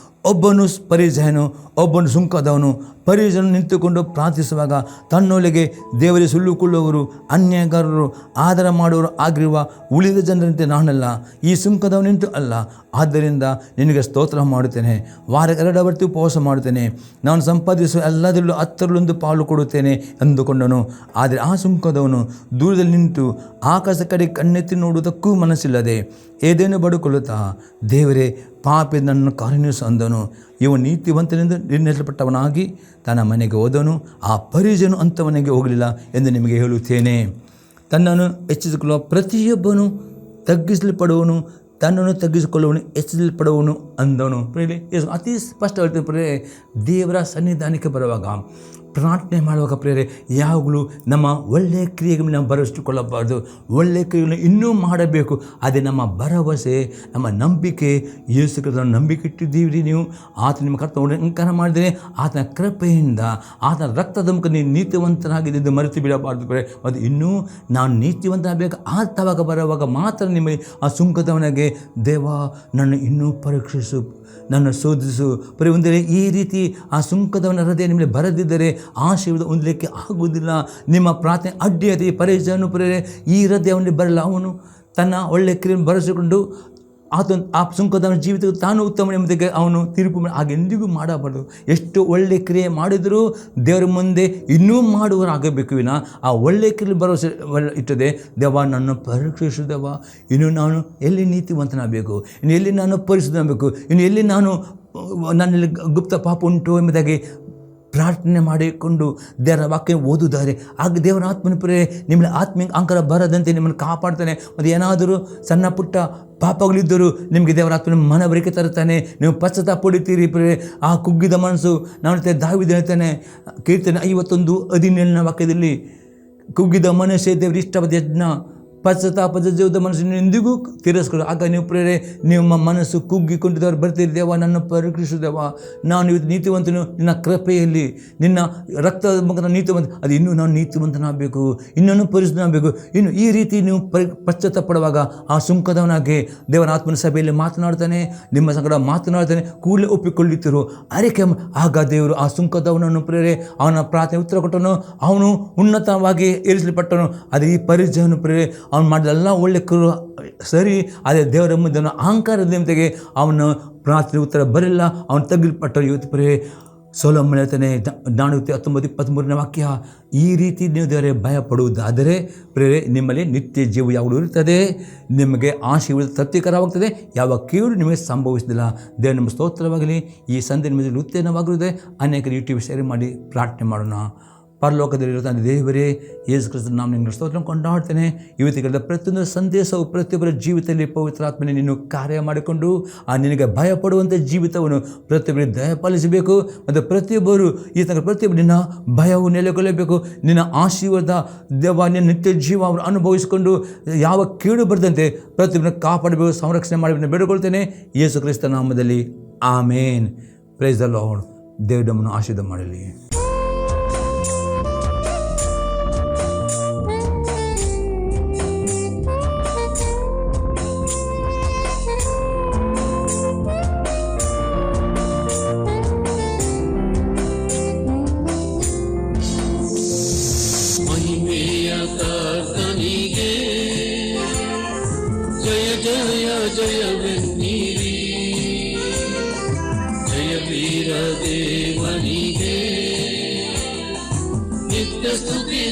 ಒಬ್ಬನು ಪರಿಸಯನು, ಒಬ್ಬನು ಸುಂಕದವನು. ಪರಿಸಯನು ನಿಂತುಕೊಂಡು ಪ್ರಾರ್ಥಿಸುವಾಗ ತನ್ನೊಳಗೆ ದೇವರಿಗೆ ಸುಳ್ಳುಕೊಳ್ಳುವವರು, ಅನ್ಯಾಯಗಾರರು, ಆದರ ಮಾಡುವವರು ಆಗಿರುವ ಉಳಿದ ಜನರಂತೆ ನಾನಲ್ಲ, ಈ ಸುಂಕದವನಿಂಟು ಅಲ್ಲ. ಆದ್ದರಿಂದ ನಿನಗೆ ಸ್ತೋತ್ರ ಮಾಡುತ್ತೇನೆ, ವಾರಕ್ಕೆ 2 ಹೊತ್ತು ಉಪವಾಸ ಮಾಡುತ್ತೇನೆ, ನಾನು ಸಂಪಾದಿಸುವ ಎಲ್ಲದರಲ್ಲೂ 10ರಲ್ಲೊಂದು ಪಾಲು ಕೊಡುತ್ತೇನೆ ಎಂದುಕೊಂಡನು. ಆದರೆ ಆ ಸುಂಕದವನು ದೂರದಲ್ಲಿ ನಿಂತು ಆಕಾಶ ಕಡೆ ಕಣ್ಣೆತ್ತಿ ನೋಡುವುದಕ್ಕೂ ಮನಸ್ಸಿಲ್ಲದೆ ಏದೇನು ಬಡುಕೊಳ್ಳುತ್ತಾ, ದೇವರೇ ಪಾಪಿ ನನ್ನನ್ನು ಕಾರ್ಯನಿರ್ವಹಿಸು ಅಂದನು. ಇವ ನೀತಿವಂತನೆಂದು ನಿರ್ಣಯಿಸಲ್ಪಟ್ಟವನಾಗಿ ತನ್ನ ಮನೆಗೆ ಹೋದನು. ಆ ಪರಿಸಯನು ಅಂಥವನಿಗೆ ಹೋಗಲಿಲ್ಲ ಎಂದು ನಿಮಗೆ ಹೇಳುತ್ತೇನೆ. ತನ್ನನ್ನು ಹೆಚ್ಚಿಸಿಕೊಳ್ಳುವ ಪ್ರತಿಯೊಬ್ಬನು ತಗ್ಗಿಸಲ್ಪಡುವನು, ತನ್ನನ್ನು ತಗ್ಗಿಸಿಕೊಳ್ಳುವನು ಹೆಚ್ಚಿಸಲ್ಪಡುವನು ಅಂದವನು. ಅತಿ ಸ್ಪಷ್ಟ ಹೇಳ್ತೇನೆ ದೇವರ ಸನ್ನಿಧಾನಕ್ಕೆ ಬರುವಾಗ, ಪ್ರಾರ್ಥನೆ ಮಾಡುವಾಗ ಪ್ರೇರೆ ಯಾವಾಗಲೂ ನಮ್ಮ ಒಳ್ಳೆಯ ಕ್ರಿಯೆಗಳನ್ನು ನಾವು ಭರವಸೆಕೊಳ್ಳಬಾರ್ದು. ಒಳ್ಳೆಯ ಕ್ರಿಯೆಗಳನ್ನು ಇನ್ನೂ ಮಾಡಬೇಕು. ಅದೇ ನಮ್ಮ ಭರವಸೆ, ನಮ್ಮ ನಂಬಿಕೆ. ಯೇಸು ಕ್ರಿಸ್ತನನ್ನು ನಂಬಿಕೆ ಇಟ್ಟಿದ್ದೀವಿ ನೀವು, ಆತ ನಿಮ್ಮ ಕರ್ತವ್ಯ ಅಂಕನ ಮಾಡಿದರೆ ಆತನ ಕೃಪೆಯಿಂದ, ಆತನ ರಕ್ತದ ಮುಖ ನೀವು ನೀತಿವಂತನಾಗಿದ್ದು ಮರೆತು ಬಿಡಬಾರ್ದು ಪ್ರೇರೆ. ಅದು ಇನ್ನೂ ನಾನು ನೀತಿವಂತನಾಗಬೇಕು. ಆತವಾಗ ಬರುವಾಗ ಮಾತ್ರ ನಿಮಗೆ ಆ ಸುಂಕದವನಿಗೆ, ದೇವ ನನ್ನ ಇನ್ನೂ ಪರೀಕ್ಷಿಸು, ಪರೀಕ್ಷಿಸು, ನನ್ನ ಶೋಧಿಸು. ಒಂದರೆ ಈ ರೀತಿ ಆ ಸುಂಕದವನ ಹೃದಯ ನಿಮಗೆ ಬರದಿದ್ದರೆ ಆಶೀರ್ವಾದ ಹೊಂದಲಿಕ್ಕೆ ಆಗುವುದಿಲ್ಲ. ನಿಮ್ಮ ಪ್ರಾರ್ಥನೆ ಅಡ್ಡಿಯಾದ ಈ ಪರೀಕ್ಷೆಯನ್ನು ಈ ಹೃದಯವನ್ನು ಬರಲ್ಲ. ಅವನು ತನ್ನ ಒಳ್ಳೆಯ ಕ್ರಿಯೆಯನ್ನು ಬರೆಸಿಕೊಂಡು ಆ ಸುಂಕದವನ ಜೀವಿತಕ್ಕೆ ತಾನು ಉತ್ತಮ ಎಂಬುದಕ್ಕೆ ಅವನು ತೀರ್ಪು ಹಾಗೆ ಎಂದಿಗೂ ಮಾಡಬಾರ್ದು. ಎಷ್ಟು ಒಳ್ಳೆಯ ಕ್ರಿಯೆ ಮಾಡಿದರೂ ದೇವರ ಮುಂದೆ ಇನ್ನೂ ಮಾಡುವರಾಗಬೇಕು ವಿನ ಆ ಒಳ್ಳೆಯ ಕ್ರಿಯೆ ಭರವಸೆ ಇಟ್ಟದೆ, ದೇವ ನನ್ನ ಪರೀಕ್ಷಿಸು ದೇವ, ಇನ್ನು ನಾನು ಎಲ್ಲಿ ನೀತಿವಂತನಾಗಬೇಕು, ಇನ್ನು ಎಲ್ಲಿ ನಾನು ಪರಿಶುದ್ಧನಾಗಬೇಕು, ಇನ್ನು ಎಲ್ಲಿ ನನ್ನಲ್ಲಿ ಗುಪ್ತ ಪಾಪ ಉಂಟು ಎಂಬುದಾಗಿ ಪ್ರಾರ್ಥನೆ ಮಾಡಿಕೊಂಡು ದೇವರ ವಾಕ್ಯ ಓದುತ್ತಾರೆ. ಆಗ ದೇವರ ಆತ್ಮನ ಪ್ರೇರೆ ನಿಮ್ಮಲ್ಲಿ ಆತ್ಮಿಕ ಅಂಕರ ಬರದಂತೆ ನಿಮ್ಮನ್ನು ಕಾಪಾಡ್ತಾನೆ. ಮತ್ತು ಏನಾದರೂ ಸಣ್ಣ ಪುಟ್ಟ ಪಾಪಗಳಿದ್ದರೂ ನಿಮಗೆ ದೇವರ ಆತ್ಮನ ಮನವರಿಕೆ ತರುತ್ತಾನೆ. ನೀವು ಪಶ್ಚಾತ್ತಾಪ ಪಡುತ್ತೀರಿ ಪ್ರೇರೆ. ಆ ಕುಗ್ಗಿದ ಮನಸ್ಸು, ನಾನು ದಾವೀದನು ಹೇಳ್ತಾನೆ ಕೀರ್ತನೆ 51:17 ವಾಕ್ಯದಲ್ಲಿ, ಕುಗ್ಗಿದ ಮನಸ್ಸೇ ದೇವರು ಇಷ್ಟವಾದ ಯಜ್ಞ, ಪಶ್ಚಾತ್ತಾಪದ ಜೀವದ ಮನಸ್ಸನ್ನು ಎಂದಿಗೂ ತಿರಸ್ಕರು. ಆಗ ನೀವು ಪ್ರೇರೆ ನಿಮ್ಮ ಮನಸ್ಸು ಕುಗ್ಗಿಕೊಂಡಿದ್ದವರು ಬರ್ತೀರಿ, ದೇವ ನನ್ನ ಪರೀಕ್ಷಿಸು ದೇವ, ನಾನು ಇವತ್ತು ನೀತಿವಂತನು ನಿನ್ನ ಕೃಪೆಯಲ್ಲಿ, ನಿನ್ನ ರಕ್ತದ ಮುಖದ ನೀತಿವಂತ, ಅದು ಇನ್ನೂ ನಾನು ನೀತಿವಂತನಾಗಬೇಕು, ಇನ್ನೂ ಪರಿಶುದ್ಧನಾಗಬೇಕು. ಇನ್ನು ಈ ರೀತಿ ನೀವು ಪಶ್ಚಾತ್ತಾಪಡುವಾಗ ಆ ಸುಂಕದವನಾಗಿ ದೇವರ ಆತ್ಮನ ಸಭೆಯಲ್ಲಿ ಮಾತನಾಡ್ತಾನೆ, ನಿಮ್ಮ ಸಂಗಡ ಮಾತನಾಡ್ತಾನೆ. ಕೂಡಲೇ ಒಪ್ಪಿಕೊಳ್ಳುತ್ತಿರು ಆರೈಕೆ. ಆಗ ದೇವರು ಆ ಸುಂಕದವನನ್ನು ಪ್ರೇರೆ ಅವನ ಪ್ರಾರ್ಥನೆ ಉತ್ತರ ಕೊಟ್ಟನು, ಅವನು ಉನ್ನತವಾಗಿ ಏರಿಸಲ್ಪಟ್ಟನು. ಅದೇ ಈ ಪರಿಚಯವನ್ನು ಪ್ರೇರೆ ಅವನು ಮಾಡಿದೆಲ್ಲ ಒಳ್ಳೆ ಸರಿ. ಅದೇ ದೇವರ ಮುಂದೆ ಅಹಂಕಾರದ ನಿಮಿತ್ತಿಗೆ ಅವನು ಪ್ರಾರ್ಥನೆ ಉತ್ತರ ಬರಲಿಲ್ಲ, ಅವನು ತಗ್ಗಿಲ್ಪಟ್ಟರು. ಇವತ್ತು ಪ್ರೇರೆ ಸೊಲೊಮೋನ ಹೇಳ್ತಾನೆ, 19:23 ವಾಕ್ಯ, ಈ ರೀತಿ ನೀವು ದೇವರೇ ಭಯಪಡುವುದಾದರೆ ಪ್ರೇರೆ ನಿಮ್ಮಲ್ಲಿ ನಿತ್ಯ ಜೀವ ಯಾವಾಗಲೂ ಇರುತ್ತದೆ, ನಿಮಗೆ ಆಶೀರ್ವಾದ ತೃಪ್ತಿಕರವಾಗ್ತದೆ, ಯಾವ ಕೀಳು ನಿಮಗೆ ಸಂಭವಿಸುವುದಿಲ್ಲ. ದೇವ ನಮ್ಮ ಸ್ತೋತ್ರವಾಗಲಿ. ಈ ಸಂಧಿ ನಿಮಗೆ ಉತ್ತೇಜನವಾಗಿರುತ್ತದೆ. ಅನೇಕರು ಯೂಟ್ಯೂಬ್ ಶೇರ್ ಮಾಡಿ ಪ್ರಾರ್ಥನೆ ಮಾಡೋಣ. ಪರಲೋಕದಲ್ಲಿರೋ ತಂದೆ ದೇವರೇ, ಯೇಸು ಕ್ರಿಸ್ತನ ನಾಮ ನಿನ್ನ ಸ್ತೋತ್ರ ಕೊಂಡಾಡ್ತೇನೆ. ಇವತ್ತಿಗೆ ಪ್ರತಿಯೊಂದು ಸಂದೇಶವು ಪ್ರತಿಯೊಬ್ಬರ ಜೀವಿತದಲ್ಲಿ ಪವಿತ್ರಾತ್ಮನೇ ನೀನು ಕಾರ್ಯ ಮಾಡಿಕೊಂಡು ಆ ನಿನಗೆ ಭಯಪಡುವಂಥ ಜೀವಿತವನ್ನು ಪ್ರತಿಯೊಬ್ಬರಿಗೆ ದಯಪಾಲಿಸಬೇಕು. ಮತ್ತು ಪ್ರತಿಯೊಬ್ಬರು ಈ ತನಕ ಪ್ರತಿಯೊಬ್ಬರು ನಿನ್ನ ಭಯವು ನೆಲೆಗೊಳ್ಳಬೇಕು. ನಿನ್ನ ಆಶೀರ್ವಾದ ದೇವ, ನಿನ್ನ ನಿತ್ಯ ಜೀವ ಅವರು ಅನುಭವಿಸಿಕೊಂಡು ಯಾವ ಕೀಡು ಬರದಂತೆ ಪ್ರತಿಯೊಬ್ಬರನ್ನು ಕಾಪಾಡಬೇಕು, ಸಂರಕ್ಷಣೆ ಮಾಡಬೇಕು ಬೇಡಿಕೊಳ್ತೇನೆ ಯೇಸು ಕ್ರಿಸ್ತನ ನಾಮದಲ್ಲಿ. ಆಮೇನ್. Praise the Lord. ದೇವರು ನಮ್ಮನ್ನು ಆಶೀರ್ವಾದ ಮಾಡಲಿ. ಜಯವೆನ್ನಿರಿ, ಜಯ ವೀರ ದೇವನಿಗೆ ನಿತ್ಯ ಸ್ತುತಿ.